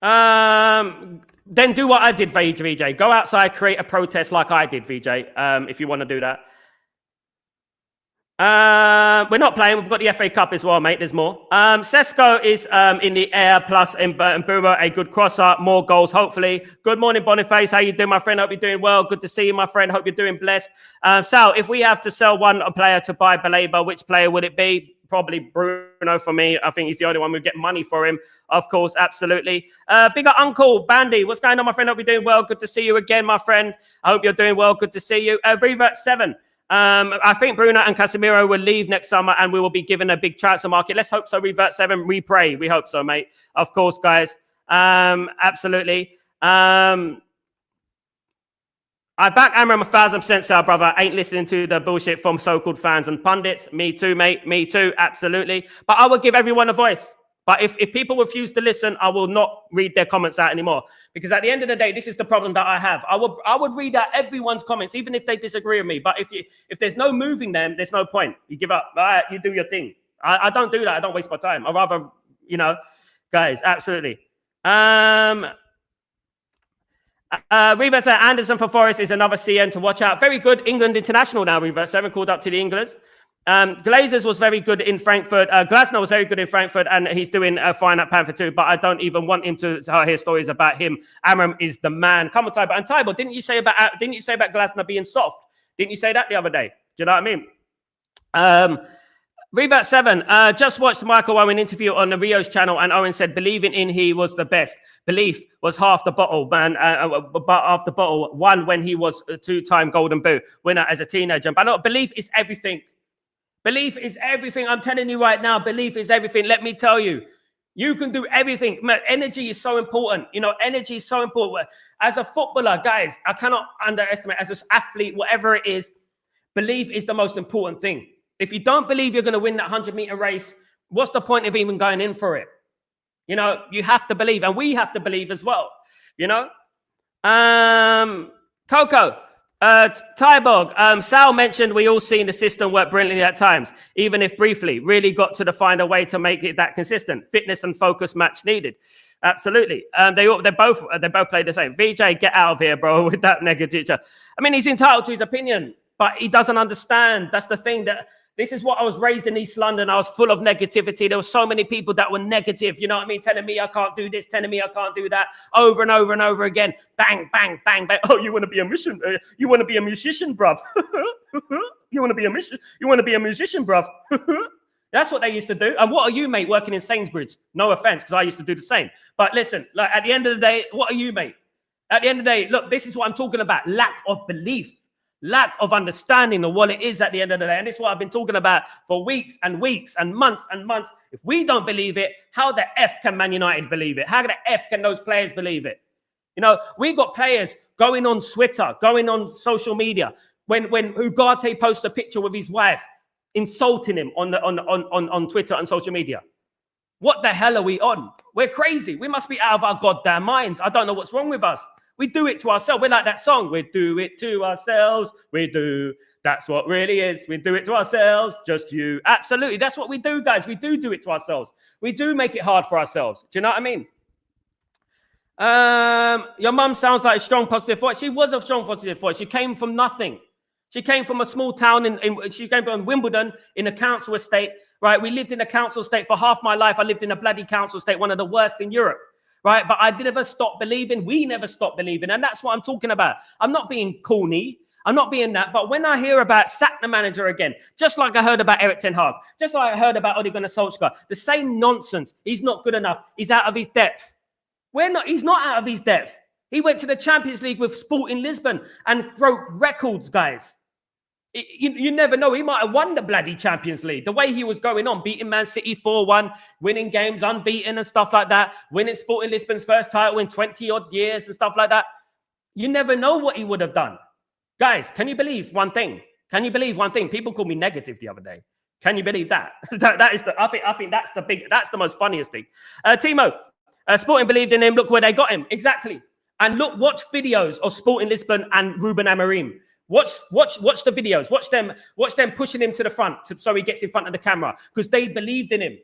Then do what I did, VJ. Go outside, create a protest like I did, VJ. If you want to do that. We're not playing. We've got the FA Cup as well, mate. There's more. Sesko is in the air, plus Mbuma, a good crosser, more goals, hopefully. Good morning, Boniface. How you doing, my friend? Hope you're doing well. Good to see you, my friend. Hope you're doing blessed. Sal, if we have to sell one player to buy Baleba, which player would it be? Probably Bruno for me. I think he's the only one who get money for him. Of course, absolutely. Bigger Uncle Bandy, what's going on, my friend? Hope you're doing well. Good to see you again, my friend. I hope you're doing well. Good to see you. Revert 7. I think Bruno and Casemiro will leave next summer and we will be given a big transfer market. Let's hope so, Revert 7. We pray. We hope so, mate. Of course, guys. Absolutely. I back Amram 1,000%, Sal, brother. Ain't listening to the bullshit from so-called fans and pundits. Me too, mate. Me too. Absolutely. But I will give everyone a voice. But if people refuse to listen, I will not read their comments out anymore. Because at the end of the day, this is the problem that I have. I would read out everyone's comments, even if they disagree with me. But if there's no moving them, there's no point. You give up. All right, you do your thing. I don't do that. I don't waste my time. I'd rather, guys, absolutely. Revert 7, Anderson for Forest is another CN to watch out. Very good England international now, Revert 7, called up to the England. Glazers was very good in Frankfurt. Glasner was very good in Frankfurt, and he's doing fine at Panther too. But I don't even want him to hear stories about him. Amram is the man. Come on, Tybo. And Tybo, didn't you say about Glasner being soft? Didn't you say that the other day? Do you know what I mean? Revert 7. Just watched the Michael Owen interview on the Rio's channel, and Owen said believing in he was the best. Belief was half the bottle, man. But half the bottle won when he was a 2-time Golden Boot winner as a teenager. But no, belief is everything. Belief is everything. I'm telling you right now, belief is everything. Let me tell you, you can do everything. Man, energy is so important. Energy is so important. As a footballer, guys, I cannot underestimate, as an athlete, whatever it is, belief is the most important thing. If you don't believe you're going to win that 100-meter race, what's the point of even going in for it? You have to believe, and we have to believe as well. Coco. Tyborg, Sal mentioned we all seen the system work brilliantly at times, even if briefly. Really got to find a way to make it that consistent. Fitness and focus match needed. Absolutely. They both play the same. VJ, get out of here, bro, with that negative. I mean, he's entitled to his opinion, but he doesn't understand. That's the thing. This is what I was raised in East London. I was full of negativity. There were so many people that were negative, you know what I mean? Telling me I can't do this, telling me I can't do that, over and over and over again. Bang, bang, bang, bang. Oh, you want to be a musician? You want to be a musician, bruv? You want to be a musician? You want to be a musician, bruv? That's what they used to do. And what are you, mate, working in Sainsbury's? No offense, because I used to do the same. But listen, at the end of the day, what are you, mate? At the end of the day, look, this is what I'm talking about. Lack of belief. Lack of understanding of what it is at the end of the day. And this is what I've been talking about for weeks and weeks and months and months. If we don't believe it, how the F can Man United believe it? How the F can those players believe it? We got players going on Twitter, going on social media. When Ugarte posts a picture with his wife, insulting him on Twitter and social media. What the hell are we on? We're crazy. We must be out of our goddamn minds. I don't know what's wrong with us. We do it to ourselves. We're like that song. We do it to ourselves. We do. That's what really is. We do it to ourselves. Just you. Absolutely. That's what we do, guys. We do it to ourselves. We do make it hard for ourselves. Do you know what I mean? Your mum sounds like a strong positive voice. She was a strong positive voice. She came from nothing. She came from a small town. She came from Wimbledon in a council estate. Right? We lived in a council estate for half my life. I lived in a bloody council estate, one of the worst in Europe. Right? But I never stopped believing. We never stopped believing. And that's what I'm talking about. I'm not being corny. I'm not being that. But when I hear about sack the manager again, just like I heard about Erik ten Hag, just like I heard about Ole Gunnar Solskjaer, the same nonsense. He's not good enough. He's out of his depth. He's not out of his depth. He went to the Champions League with Sporting Lisbon and broke records, guys. You never know. He might have won the bloody Champions League. The way he was going on, beating Man City 4-1, winning games unbeaten and stuff like that, winning Sporting Lisbon's first title in 20-odd years and stuff like that. You never know what he would have done. Guys, can you believe one thing? Can you believe one thing? People called me negative the other day. Can you believe that? I think that's the most funniest thing. Timo, Sporting believed in him. Look where they got him. Exactly. And watch videos of Sporting Lisbon and Ruben Amorim. Watch the videos. Watch them pushing him to the front so he gets in front of the camera because they believed in him.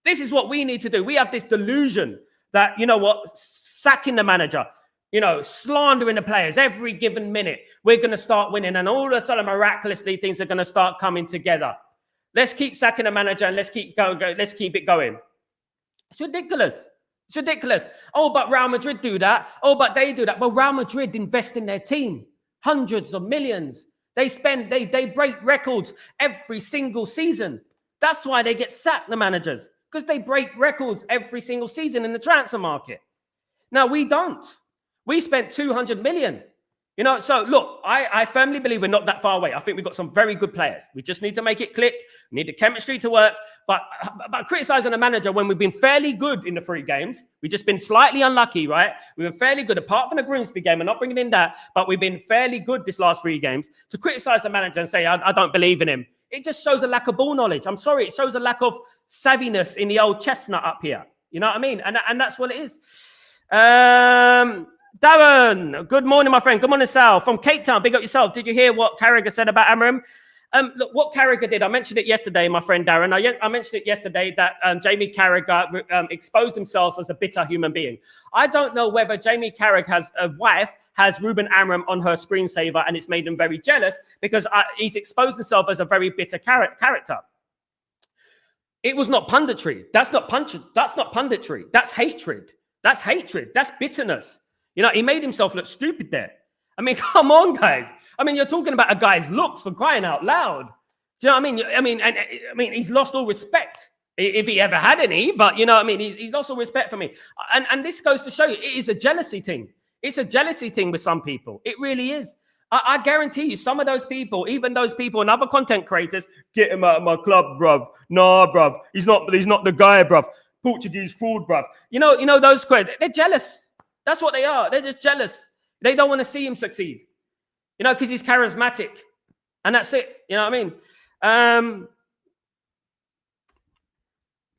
This is what we need to do. We have this delusion that, you know what, sacking the manager, you know, slandering the players every given minute, we're going to start winning. And all of a sudden, miraculously, things are going to start coming together. Let's keep sacking the manager and let's keep going. Let's keep it going. It's ridiculous. It's ridiculous. Oh, but Real Madrid do that. Oh, but they do that. Well, Real Madrid invest in their team. Hundreds of millions. They break records every single season. That's why they get sacked, the managers, because they break records every single season in the transfer market. Now, we don't. We spent 200 million. You know, so look, I firmly believe we're not that far away. I think we've got some very good players. We just need to make it click. We need the chemistry to work. But criticizing the manager when we've been fairly good in the 3 games, we've just been slightly unlucky, right? We've been fairly good, apart from the Grimsby game. I'm not bringing in that, but we've been fairly good this last 3 games. To criticize the manager and say, I don't believe in him, it just shows a lack of ball knowledge. I'm sorry, it shows a lack of savviness in the old chestnut up here. You know what I mean? And that's what it is. Darren, good morning, my friend. Good morning, Sal. From Cape Town, big up yourself. Did you hear what Carragher said about AMORIM? Look, what Carragher did, I mentioned it yesterday, my friend Darren. I mentioned it yesterday that Jamie Carragher exposed himself as a bitter human being. I don't know whether Jamie Carragher's wife has Ruben Amorim on her screensaver and it's made him very jealous because he's exposed himself as a very bitter character. It was not punditry. That's not punditry. That's hatred. That's hatred. That's bitterness. You know, he made himself look stupid there. I mean, come on, guys. I mean, you're talking about a guy's looks, for crying out loud. Do you know what I mean? I mean, he's lost all respect, if he ever had any. But you know what I mean? He's lost all respect for me. And this goes to show you, it is a jealousy thing. It's a jealousy thing with some people. It really is. I guarantee you, some of those people, even those people and other content creators, get him out of my club, bruv. Nah, bruv. He's not the guy, bruv. Portuguese food, bruv. You know those quid. They're jealous. That's what they are. They're just jealous. They don't want to see him succeed. You know, because he's charismatic. And that's it. You know what I mean?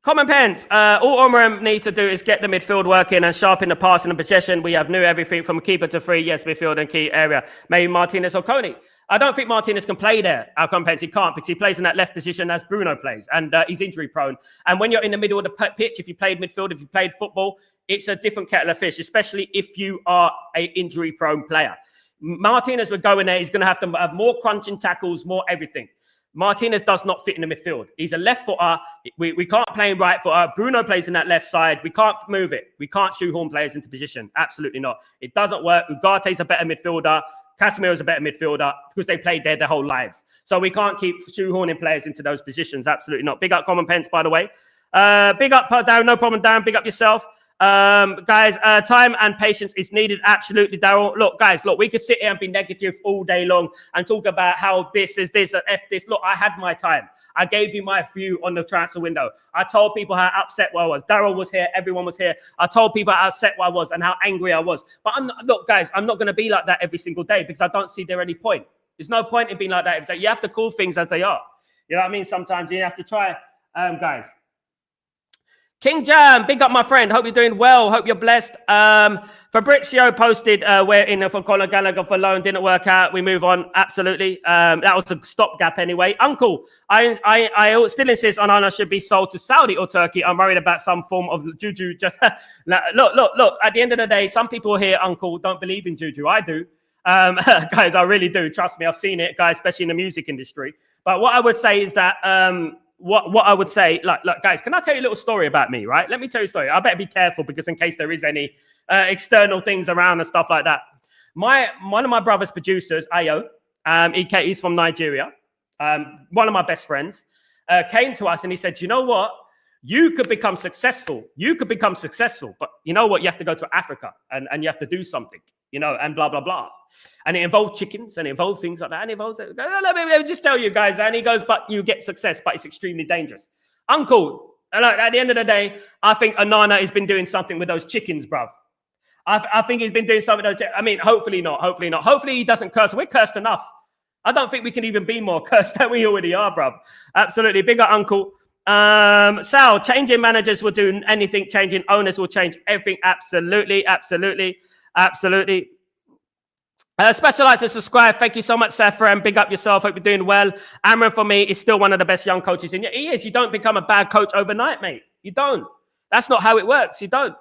Common pens. All AMORIM needs to do is get the midfield working and sharpen the passing and possession. We have new everything from keeper to free. Yes, midfield and key area. Maybe Martinez or Coney. I don't think Martinez can play there. Our compens, he can't because he plays in that left position as Bruno plays. And he's injury prone. And when you're in the middle of the pitch, if you played midfield, if you played football, it's a different kettle of fish, especially if you are an injury-prone player. Martinez would go in there. He's going to have more crunching tackles, more everything. Martinez does not fit in the midfield. He's a left footer. We can't play him right footer. Bruno plays in that left side. We can't move it. We can't shoehorn players into position. Absolutely not. It doesn't work. Ugarte's a better midfielder. Casemiro's a better midfielder because they played there their whole lives. So we can't keep shoehorning players into those positions. Absolutely not. Big up Common Pence, by the way. Big up, Darren. No problem, Darren. Big up yourself. Guys, time and patience is needed. Absolutely, Daryl. Look, guys, we could sit here and be negative all day long and talk about how this is this and F this. Look, I had my time. I gave you my view on the transfer window. I told people how upset I was. Daryl was here. Everyone was here. I told people how upset I was and how angry I was. But look, guys, I'm not going to be like that every single day because I don't see there any point. There's no point in being like that every day. You have to call things as they are. You know what I mean? Sometimes you have to try, guys. King Jam, big up my friend. Hope you're doing well. Hope you're blessed. Fabrizio posted we're in for Conor Gallagher for loan. Didn't work out. We move on. Absolutely. That was a stopgap anyway. Uncle, I still insist Onana should be sold to Saudi or Turkey. I'm worried about some form of juju. Just look. At the end of the day, some people here, Uncle, don't believe in juju. I do. Guys, I really do. Trust me. I've seen it, guys, especially in the music industry. But what I would say is that what I would say, look, guys, can I tell you a little story about me, right? Let me tell you a story. I better be careful because in case there is any external things around and stuff like that. One of my brother's producers, Ayo, he's from Nigeria. One of my best friends came to us and he said, you know what? You could become successful. But you know what? You have to go to Africa and you have to do something, you know, and blah, blah, blah. And it involved chickens and it involved things like that. And it involves, let me just tell you guys. And he goes, but you get success, but it's extremely dangerous. Uncle, at the end of the day, I think Onana has been doing something with those chickens, bruv. I think he's been doing something with those I mean, hopefully not. Hopefully he doesn't curse. We're cursed enough. I don't think we can even be more cursed than we already are, bruv. Absolutely. Big up, Uncle. Sal, changing managers will do anything. Changing owners will change everything. Absolutely. Specialize and subscribe. Thank you so much, Saffron. Big up yourself. Hope you're doing well. Amran, for me, is still one of the best young coaches in. He is. You don't become a bad coach overnight, mate. You don't. That's not how it works. You don't.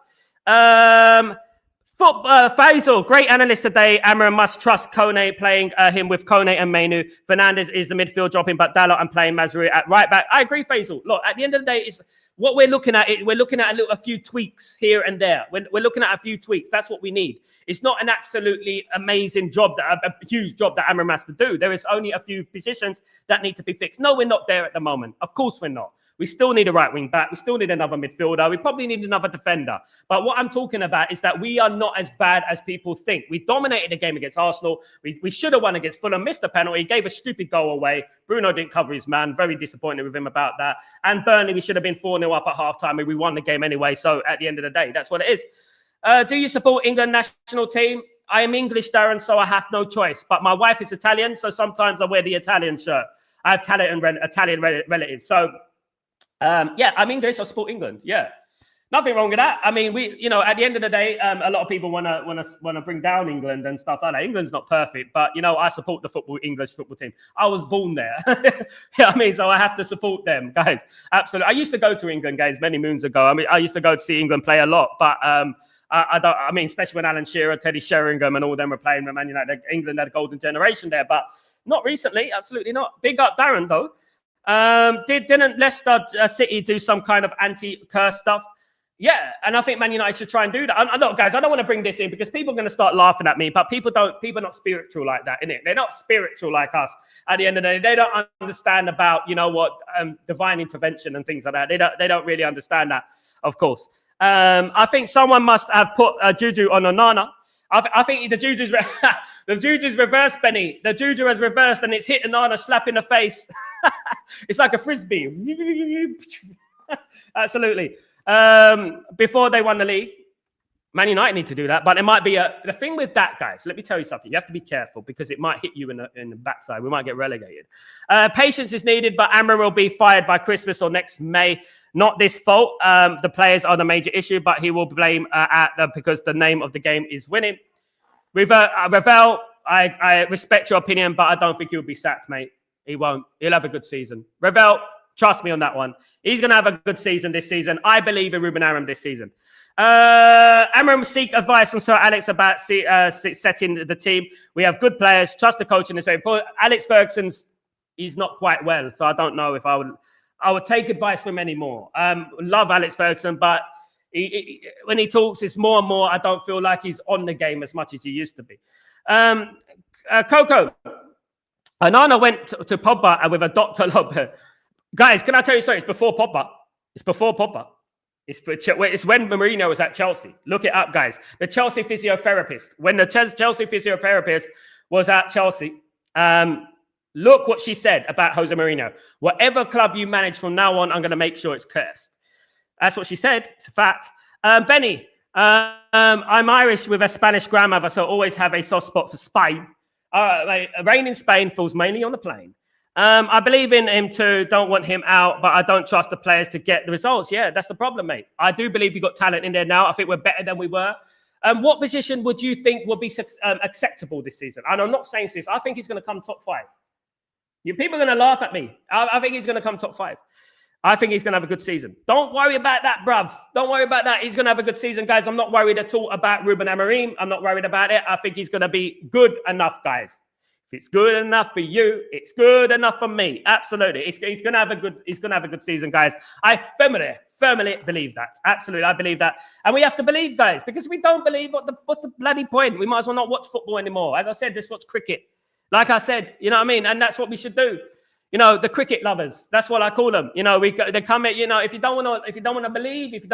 Faisal, great analyst today. Amorim must trust Kone, playing him with Kone and Mainu. Fernandes is the midfield, dropping but Dalot and playing Mazraoui at right back. I agree, Faisal. Look, at the end of the day, it's what we're looking at. We're looking at a few tweaks here and there. We're looking at a few tweaks. That's what we need. It's not an absolutely amazing job, a huge job that Amorim has to do. There is only a few positions that need to be fixed. No, we're not there at the moment. Of course we're not. We still need a right wing back. We still need another midfielder. We probably need another defender. But what I'm talking about is that we are not as bad as people think. We dominated the game against Arsenal. We should have won against Fulham, missed a penalty, gave a stupid goal away. Bruno didn't cover his man. Very disappointed with him about that. And Burnley, we should have been 4-0 up at halftime and we won the game anyway. So at the end of the day, that's what it is. Do you support England national team? I am English, Darren, so I have no choice. But my wife is Italian, so sometimes I wear the Italian shirt. I have Italian relatives. So yeah, I'm English. I support England. Yeah, nothing wrong with that. I mean, at the end of the day, a lot of people want to bring down England and stuff like that. England's not perfect, but I support the English football team. I was born there. I mean, so I have to support them, guys. Absolutely. I used to go to England, guys, many moons ago. I mean, I used to go to see England play a lot, but I mean, especially when Alan Shearer, Teddy Sheringham, and all them were playing with Man United. England had a golden generation there, but not recently. Absolutely not. Big up Darren though. Didn't Leicester City do some kind of anti-curse stuff? Yeah, and I think Man United should try and do that. Look, guys, I don't want to bring this in because people are going to start laughing at me, but people are not spiritual like that, innit? They're not spiritual like us. At the end of the day, they don't understand about, divine intervention and things like that. They don't really understand that, of course. I think someone must have put Juju on Onana. I think the Juju's the Juju's reversed, Benny. The Juju has reversed and it's hit Onana slap in the face. It's like a frisbee. Absolutely. Before they won the league, Man United need to do that. But it might be the thing with that, guys. Let me tell you something. You have to be careful because it might hit you in the backside. We might get relegated. Patience is needed, but Amorim will be fired by Christmas or next May. Not this fault. The players are the major issue, but he will blame because the name of the game is winning. Ravel, I respect your opinion, but I don't think he'll be sacked, mate. He won't. He'll have a good season. Ravel, trust me on that one. He's going to have a good season this season. I believe in Ruben Amorim this season. Amorim seek advice from Sir Alex about setting the team. We have good players. Trust the coach in this way. Alex Ferguson's, he's not quite well, so I don't know if I would take advice from him anymore. Love Alex Ferguson, but when he talks, it's more and more. I don't feel like he's on the game as much as he used to be. Coco, Onana went to Pogba with a Dr. Lob. Guys, can I tell you something? It's before Pogba. It's before Pogba. It's when Mourinho was at Chelsea. Look it up, guys. The Chelsea physiotherapist. When the Chelsea physiotherapist was at Chelsea, look what she said about Jose Mourinho. Whatever club you manage from now on, I'm going to make sure it's cursed. That's what she said. It's a fact. Benny, I'm Irish with a Spanish grandmother, so always have a soft spot for Spain. Rain in Spain falls mainly on the plane. I believe in him too. Don't want him out, but I don't trust the players to get the results. Yeah, that's the problem, mate. I do believe we got talent in there now. I think we're better than we were. What position would you think would be acceptable this season? And I'm not saying this. I think he's going to come top 5. People are going to laugh at me. I think he's going to come top 5. I think he's going to have a good season. Don't worry about that, bruv. Don't worry about that. He's going to have a good season, guys. I'm not worried at all about Ruben Amorim. I'm not worried about it. I think he's going to be good enough, guys. If it's good enough for you, it's good enough for me. Absolutely. He's going to have a good season, guys. I firmly believe that. Absolutely. I believe that. And we have to believe, guys, because if we don't believe, what's the bloody point? We might as well not watch football anymore. As I said, just watch cricket. Like I said, you know what I mean? And that's what we should do. The cricket lovers. That's what I call them. They come at, if you don't want to believe, if you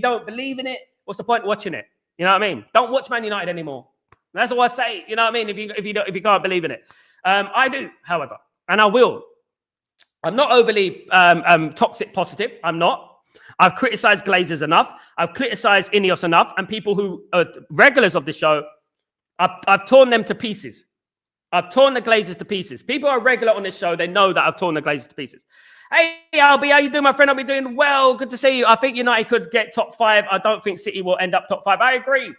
don't believe in it, what's the point of watching it? You know what I mean? Don't watch Man United anymore. That's all I say. You know what I mean? If you can't believe in it, I do, however, and I will. I'm not overly toxic positive. I'm not. I've criticized Glazers enough. I've criticized Ineos enough, and people who are regulars of the show, I've torn them to pieces. I've torn the Glazers to pieces. People are regular on this show. They know that I've torn the Glazers to pieces. Hey, Albie, how you doing, my friend? I'll be doing well. Good to see you. I think United could get top 5. I don't think City will end up top 5. I agree.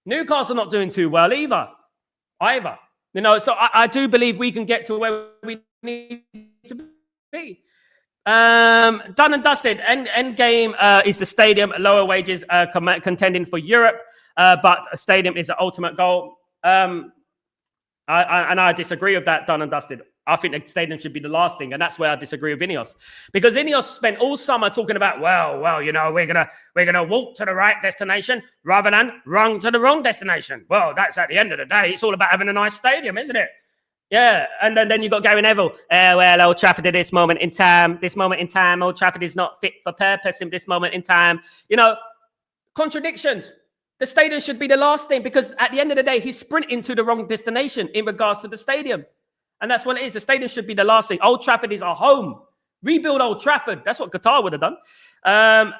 Newcastle not doing too well either. So I do believe we can get to where we need to be. Done and dusted. End game is the stadium. Lower wages contending for Europe, but a stadium is the ultimate goal. I disagree with that. Done and dusted. I think the stadium should be the last thing, and that's where I disagree with Ineos, because Ineos spent all summer talking about, well, you know, we're gonna walk to the right destination rather than run to the wrong destination. Well, that's at the end of the day. It's all about having a nice stadium, isn't it? Yeah, and then you got Gary Neville. Well, Old Trafford at this moment in time, Old Trafford is not fit for purpose in this moment in time. You know, contradictions. The stadium should be the last thing, because at the end of the day, he's sprinting to the wrong destination in regards to the stadium. And that's what it is. The stadium should be the last thing. Old Trafford is our home. Rebuild Old Trafford. That's what Qatar would have done.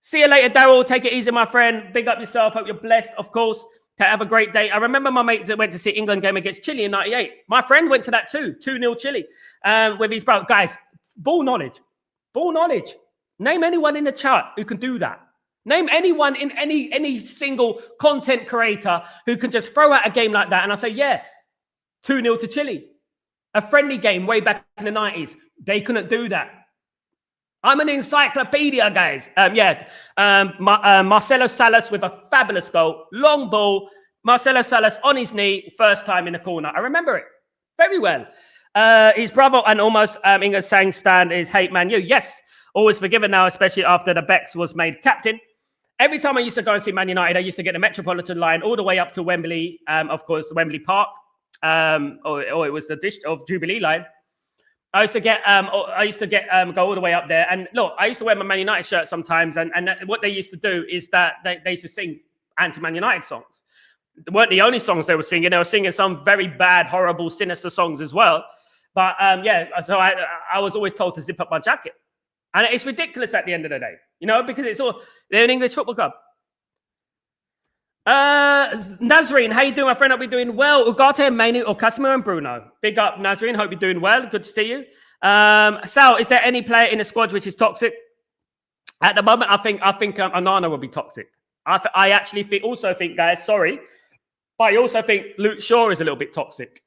See you later, Daryl. Take it easy, my friend. Big up yourself. Hope you're blessed, of course. Have a great day. I remember my mate that went to see England game against Chile in 98. My friend went to that too. 2-0 Chile with his brother. Guys, ball knowledge. Ball knowledge. Name anyone in the chat who can do that. Name anyone in any single content creator who can just throw out a game like that. And I say, yeah, 2-0 to Chile. A friendly game way back in the 90s. They couldn't do that. I'm an encyclopedia, guys. Marcelo Salas with a fabulous goal. Long ball. Marcelo Salas on his knee. First time in the corner. I remember it very well. His brother and almost Inga Sang stand is Hate Man U. Yes, always forgiven now, especially after the Becks was made captain. Every time I used to go and see Man United, I used to get the Metropolitan line all the way up to Wembley, of course, Wembley Park. Or it was the Jubilee line. I used to go all the way up there, and look, I used to wear my Man United shirt sometimes, and what they used to do is that they used to sing anti-Man United songs. They weren't the only songs they were singing. They were singing some very bad, horrible, sinister songs as well. But so I was always told to zip up my jacket, and it's ridiculous at the end of the day, you know, because it's all they're an English football club. Nazreen, how you doing, my friend? Hope you're doing well. Ugarte, Mainu, or Casimir and Bruno. Big up, Nazreen. Hope you're doing well. Good to see you. Sal, is there any player in the squad which is toxic? At the moment, I think Onana will be toxic. I actually think, guys, sorry, but I also think Luke Shaw is a little bit toxic.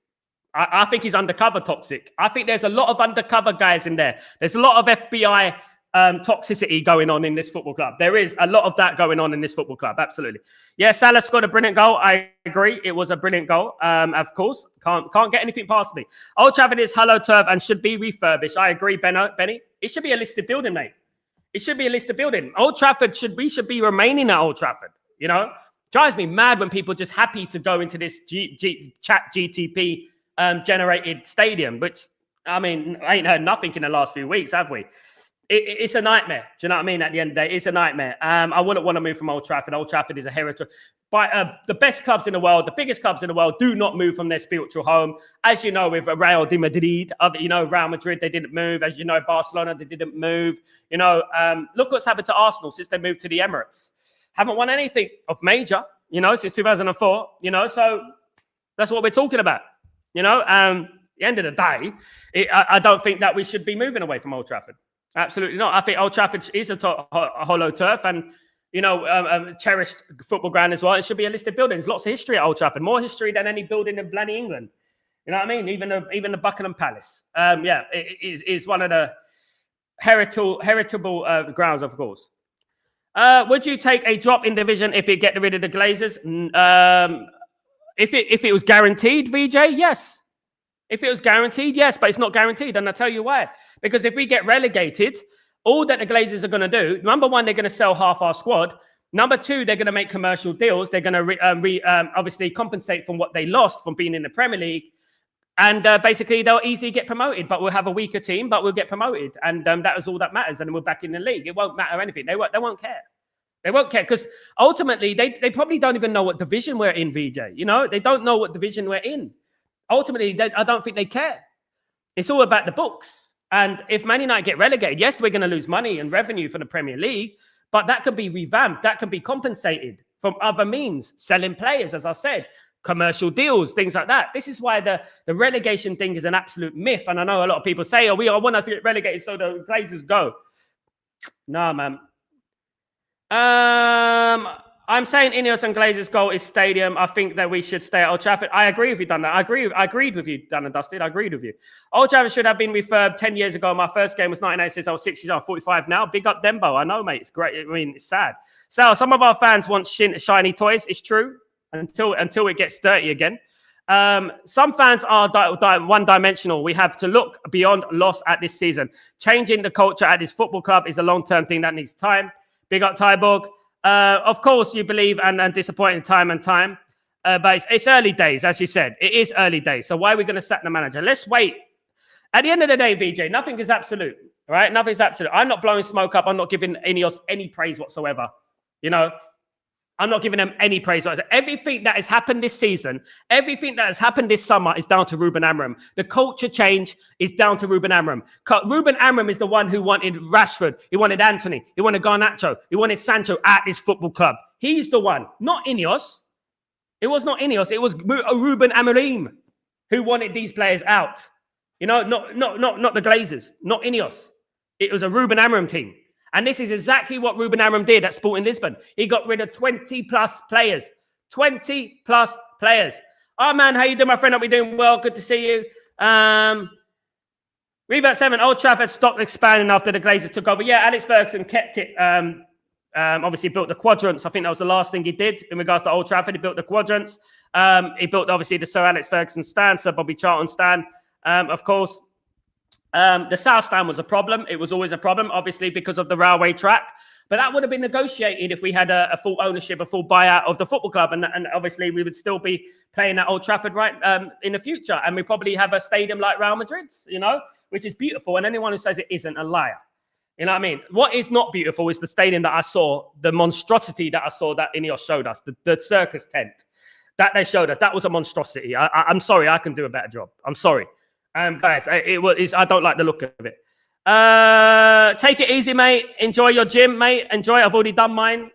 I think he's undercover toxic. I think there's a lot of undercover guys in there. There's a lot of FBI toxicity going on in this football club. There is a lot of that going on in this football club. Absolutely. Yeah, Salah scored a brilliant goal. I agree. It was a brilliant goal. Of course, can't get anything past me. Old Trafford is hollow turf and should be refurbished. I agree, Benny. It should be a listed building, mate. It should be a listed building. Old Trafford we should be remaining at Old Trafford. You know, drives me mad when people just happy to go into this chat GTP generated stadium, which I mean, I ain't heard nothing in the last few weeks, have we? It's a nightmare. Do you know what I mean? At the end of the day, it's a nightmare. I wouldn't want to move from Old Trafford. Old Trafford is a heritage. But the best clubs in the world, the biggest clubs in the world, do not move from their spiritual home. As you know, with Real de Madrid, Real Madrid, they didn't move. As you know, Barcelona, they didn't move. You know, look what's happened to Arsenal since they moved to the Emirates. Haven't won anything of major, you know, since 2004. You know, so that's what we're talking about. You know, at the end of the day, I don't think that we should be moving away from Old Trafford. Absolutely not. I think Old Trafford is a hollow turf and, you know, cherished football ground as well. It should be a listed building. There's lots of history at Old Trafford, more history than any building in bloody England. You know what I mean? Even the Buckingham Palace. It is one of the heritable grounds, of course. Would you take a drop in division if you get rid of the Glazers? If it was guaranteed, VJ, yes. If it was guaranteed, yes, but it's not guaranteed. And I'll tell you why. Because if we get relegated, all that the Glazers are going to do, number one, they're going to sell half our squad. Number two, they're going to make commercial deals. They're going to obviously compensate from what they lost from being in the Premier League. And basically, they'll easily get promoted. But we'll have a weaker team, but we'll get promoted. And that is all that matters. And we're back in the league. It won't matter anything. They won't care. They won't care because ultimately, they probably don't even know what division we're in, VJ. You know, they don't know what division we're in. Ultimately, I don't think they care. It's all about the books. And if Man United get relegated, yes, we're going to lose money and revenue for the Premier League, but that could be revamped. That can be compensated from other means, selling players, as I said, commercial deals, things like that. This is why the relegation thing is an absolute myth. And I know a lot of people say, I want us to get relegated so the Glazers go. No, man. I'm saying Ineos and Glazers' goal is stadium. I think that we should stay at Old Trafford. I agree with you, Dun. I agreed with you, Dun and Dustin. I agreed with you. Old Trafford should have been refurbed 10 years ago. My first game was 1986. I was 60. I'm 45 now. Big up Dembo. I know, mate. It's great. I mean, it's sad. So some of our fans want shiny toys. It's true until it gets dirty again. Some fans are one-dimensional. We have to look beyond loss at this season. Changing the culture at this football club is a long-term thing that needs time. Big up Tyborg. Of course, you believe and disappointed time and time. But it's early days, as you said. It is early days. So why are we going to sack the manager? Let's wait. At the end of the day, VJ, nothing is absolute, right? Nothing's absolute. I'm not blowing smoke up. I'm not giving Ineos any praise whatsoever. You know, I'm not giving them any praise whatsoever. Everything that has happened this season, everything that has happened this summer is down to Ruben Amorim. The culture change is down to Ruben Amorim. Ruben Amorim is the one who wanted Rashford. He wanted Anthony. He wanted Garnacho. He wanted Sancho at this football club. He's the one, not Ineos. It was not Ineos. It was Ruben Amorim who wanted these players out. You know, not the Glazers, not Ineos. It was a Ruben Amorim team. And this is exactly what Ruben Amorim did at Sporting Lisbon. He got rid of 20-plus players. 20-plus players. Oh, man, how you doing, my friend? Hope you're doing well. Good to see you. Revert 7, Old Trafford stopped expanding after the Glazers took over. Yeah, Alex Ferguson kept it. Obviously, built the quadrants. I think that was the last thing he did in regards to Old Trafford. He built the quadrants. He built, obviously, the Sir Alex Ferguson stand, Sir Bobby Charlton stand, of course. The South Stand was a problem. It was always a problem, obviously, because of the railway track. But that would have been negotiated if we had a full ownership, a full buyout of the football club. And obviously, we would still be playing at Old Trafford right in the future. And we probably have a stadium like Real Madrid's, you know, which is beautiful. And anyone who says it isn't a liar. You know what I mean? What is not beautiful is the stadium that I saw, the monstrosity that I saw that Ineos showed us, the circus tent that they showed us. That was a monstrosity. I'm sorry, I can do a better job. I'm sorry. Guys, I don't like the look of it. Take it easy, mate. Enjoy your gym, mate. Enjoy. I've already done mine.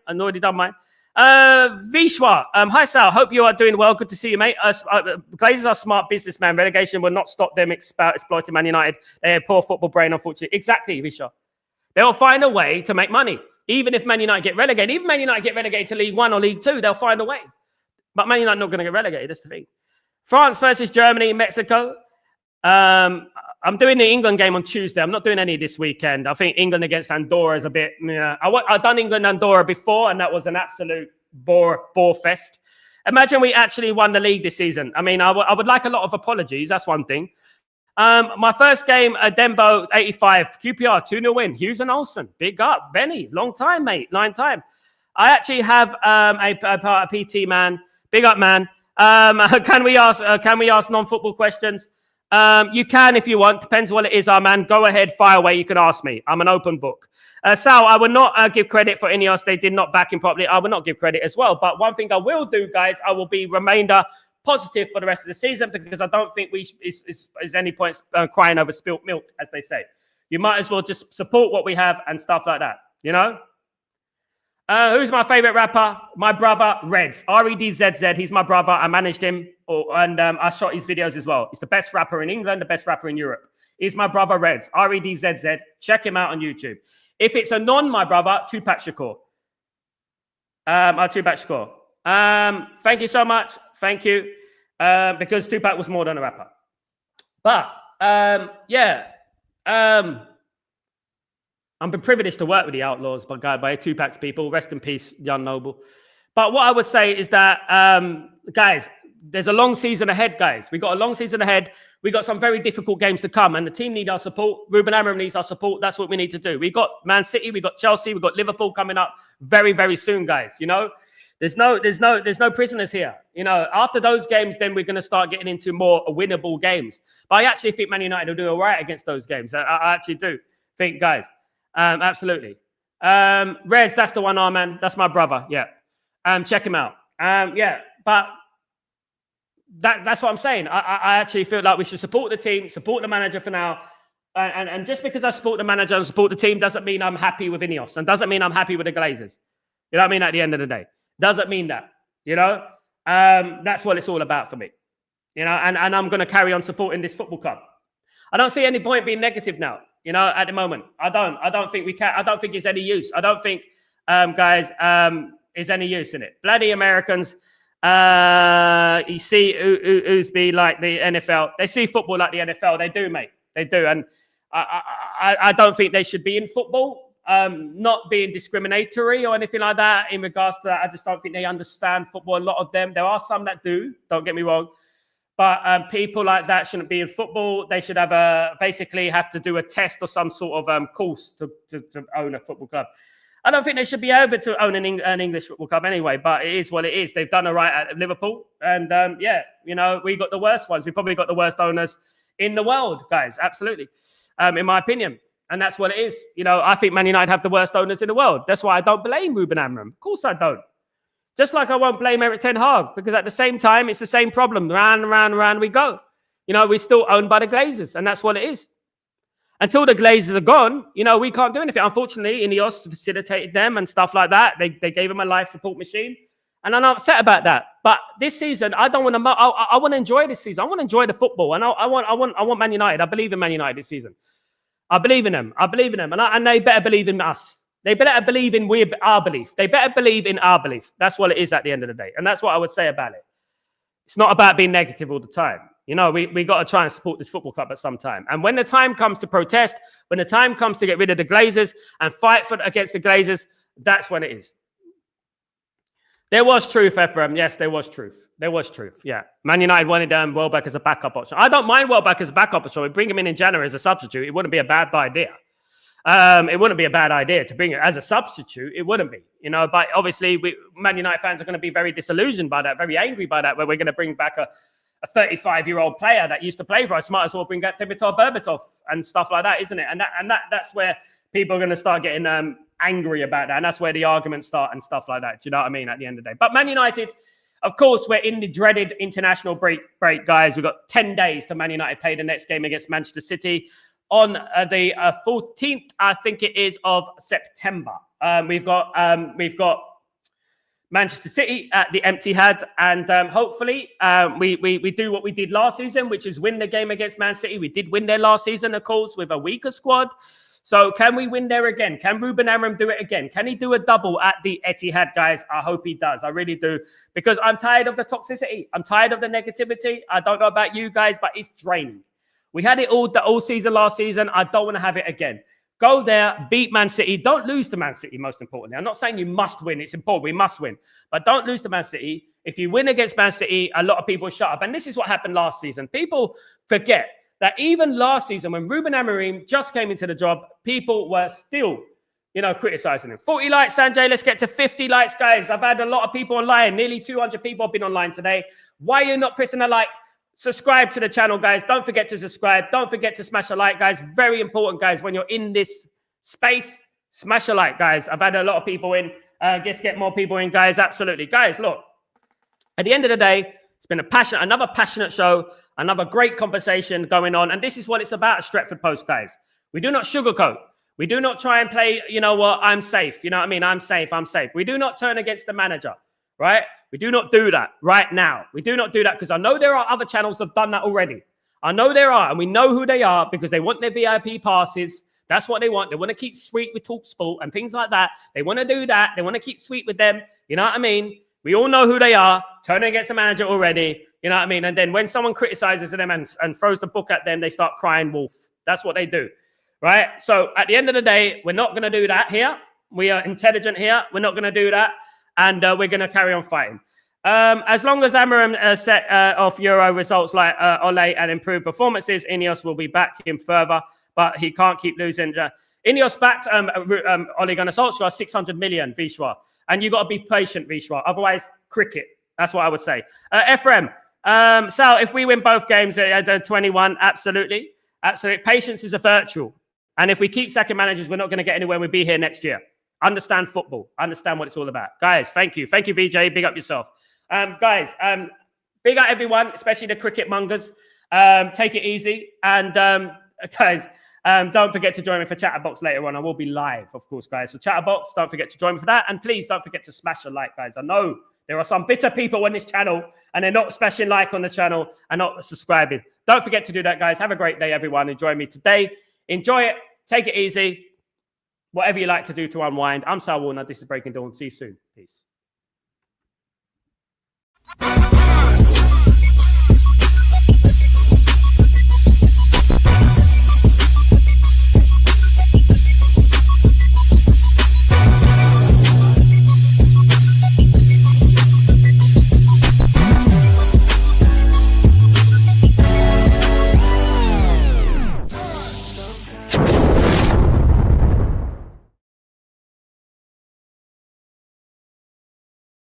Vishwa. Hi, Sal. Hope you are doing well. Good to see you, mate. Glazers are smart businessmen. Relegation will not stop them exploiting Man United. They have poor football brain, unfortunately. Exactly, Vishwa. They'll find a way to make money. Even if Man United get relegated. Even Man United get relegated to League One or League Two, they'll find a way. But Man United not going to get relegated. That's the thing. France versus Germany, Mexico. I'm doing the England game on Tuesday. I'm not doing any this weekend. I think England against Andorra is a bit. Yeah. I've done England Andorra before, and that was an absolute bore fest. Imagine we actually won the league this season. I mean, I would like a lot of apologies. That's one thing. My first game, Dembo 85 QPR 2-0 win. Hughes and Olsen, big up. Benny, long time, mate, long time. I actually have a PT man. Big up, man. Can we ask non-football questions? You can if you want. Depends what it is, our man. Go ahead, fire away. You can ask me. I'm an open book. Sal, I will not give credit for Ineos. They did not back him properly. I will not give credit as well. But one thing I will do, guys, I will be remainder positive for the rest of the season because I don't think is any point crying over spilt milk, as they say. You might as well just support what we have and stuff like that. You know? Who's my favorite rapper? My brother, Reds. REDZZ. He's my brother. I managed him. And I shot his videos as well. He's the best rapper in England, the best rapper in Europe. He's my brother, Reds. REDZZ. Check him out on YouTube. If it's a my brother, Tupac Shakur. Tupac Shakur. Thank you so much. Thank you. Because Tupac was more than a rapper. But, I'm privileged to work with the Outlaws, by Tupac's people. Rest in peace, Young Noble. But what I would say is that, guys, there's a long season ahead, guys. We got a long season ahead. We got some very difficult games to come, and the team need our support. Ruben Amorim needs our support. That's what we need to do. We got Man City, we got Chelsea, we got Liverpool coming up very, very soon, guys. You know, there's no prisoners here. You know, after those games, then we're going to start getting into more winnable games. But I actually think Man United will do all right against those games. I actually do think, guys. Absolutely. Rez, that's the one, man. That's my brother. Yeah. Check him out. But that's what I'm saying. I actually feel like we should support the team, support the manager for now. And just because I support the manager and support the team doesn't mean I'm happy with Ineos and doesn't mean I'm happy with the Glazers. You know what I mean? At the end of the day, doesn't mean that, you know, that's what it's all about for me, you know, and I'm going to carry on supporting this football club. I don't see any point being negative now. You know, at the moment, I don't think we can. I don't think it's any use. I don't think, guys, is any use in it. Bloody Americans. You see who's be like the NFL. They see football like the NFL. They do, mate. They do. And I don't think they should be in football. Not being discriminatory or anything like that in regards to that. I just don't think they understand football. A lot of them. There are some that do. Don't get me wrong. But people like that shouldn't be in football. They should basically have to do a test or some sort of course to own a football club. I don't think they should be able to own an English football club anyway, but it is what it is. They've done all right at Liverpool. And yeah, you know, we got the worst ones. We probably got the worst owners in the world, guys. Absolutely. In my opinion. And that's what it is. You know, I think Man United have the worst owners in the world. That's why I don't blame Ruben Amorim. Of course I don't. Just like I won't blame Erik ten Hag, because at the same time, it's the same problem. Round we go. You know, we're still owned by the Glazers, and that's what it is. Until the Glazers are gone, you know, we can't do anything. Unfortunately, Ineos facilitated them and stuff like that. They gave them a life support machine, and I'm upset about that. But this season, I don't want to. I want to enjoy this season. I want to enjoy the football, and I want Man United. I believe in Man United this season. I believe in them. And they better believe in us. They better believe in our belief. They better believe in our belief. That's what it is at the end of the day. And that's what I would say about it. It's not about being negative all the time. You know, we got to try and support this football club at some time. And when the time comes to protest, when the time comes to get rid of the Glazers and fight against the Glazers, that's when it is. There was truth, Ephraim. Yes, there was truth. There was truth. Yeah. Man United wanted Welbeck as a backup option. I don't mind Welbeck as a backup option. We bring him in January as a substitute. It wouldn't be a bad idea. It wouldn't be a bad idea to bring it as a substitute. It wouldn't be, you know, but obviously Man United fans are going to be very disillusioned by that, very angry by that, where we're going to bring back a 35-year-old player that used to play for us. Might as well bring back Dimitar Berbatov and stuff like that, isn't it? And that's where people are going to start getting angry about that. And that's where the arguments start and stuff like that. Do you know what I mean? At the end of the day. But Man United, of course, we're in the dreaded international break, guys. We've got 10 days to Man United play the next game against Manchester City. On the 14th, I think it is, of September. We've got Manchester City at the Etihad, and hopefully we do what we did last season, which is win the game against Man City. We did win there last season, of course, with a weaker squad. So can we win there again? Can Ruben Amorim do it again? Can he do a double at the Etihad, guys? I hope he does. I really do, because I'm tired of the toxicity. I'm tired of the negativity. I don't know about you guys, but it's draining. We had it all season last season. I don't want to have it again. Go there, beat Man City. Don't lose to Man City, most importantly. I'm not saying you must win. It's important. We must win. But don't lose to Man City. If you win against Man City, a lot of people shut up. And this is what happened last season. People forget that even last season, when Ruben Amorim just came into the job, people were still, you know, criticizing him. 40 likes, Sanjay. Let's get to 50 likes, guys. I've had a lot of people online. Nearly 200 people have been online today. Why are you not pressing a like? Subscribe to the channel, guys. Don't forget to subscribe. Don't forget to smash a like, guys. Very important, guys. When you're in this space, smash a like, guys. I've had a lot of people in. Just get more people in, guys. Absolutely. Guys, look. At the end of the day, it's been another passionate show, another great conversation going on. And this is what it's about at Stretford Post, guys. We do not sugarcoat. We do not try and play, you know what, I'm safe. You know what I mean? I'm safe. We do not turn against the manager, right? We do not do that right now. We do not do that because I know there are other channels that have done that already. I know there are, and we know who they are because they want their VIP passes. That's what they want. They want to keep sweet with TalkSport and things like that. They want to do that. They want to keep sweet with them. You know what I mean? We all know who they are. Turning against the manager already. You know what I mean? And then when someone criticizes them and throws the book at them, they start crying wolf. That's what they do, right? So at the end of the day, we're not going to do that here. We are intelligent here. We're not going to do that. And we're going to carry on fighting. As long as Amorim set off Euro results like Ole and improved performances, Ineos will be back him further, but he can't keep losing. Ineos backed Ole Gunnar Solskjaer 600 million, Vishwa. And you got to be patient, Vishwa. Otherwise, cricket. That's what I would say. Ephraim, Sal, if we win both games at 21, absolutely. Absolutely. Patience is a virtue. And if we keep sacking managers, we're not going to get anywhere. We'll be here next year. Understand football. Understand what it's all about. Guys, thank you. Thank you, VJ. Big up yourself. Guys, big up everyone, especially the cricket mongers. Take it easy. And guys, don't forget to join me for Chatterbox later on. I will be live, of course, guys. So Chatterbox, don't forget to join me for that. And please don't forget to smash a like, guys. I know there are some bitter people on this channel and they're not smashing like on the channel and not subscribing. Don't forget to do that, guys. Have a great day, everyone. Enjoy me today. Enjoy it. Take it easy. Whatever you like to do to unwind. I'm Sal Warner. This is Breaking Dawn. See you soon. Peace. you.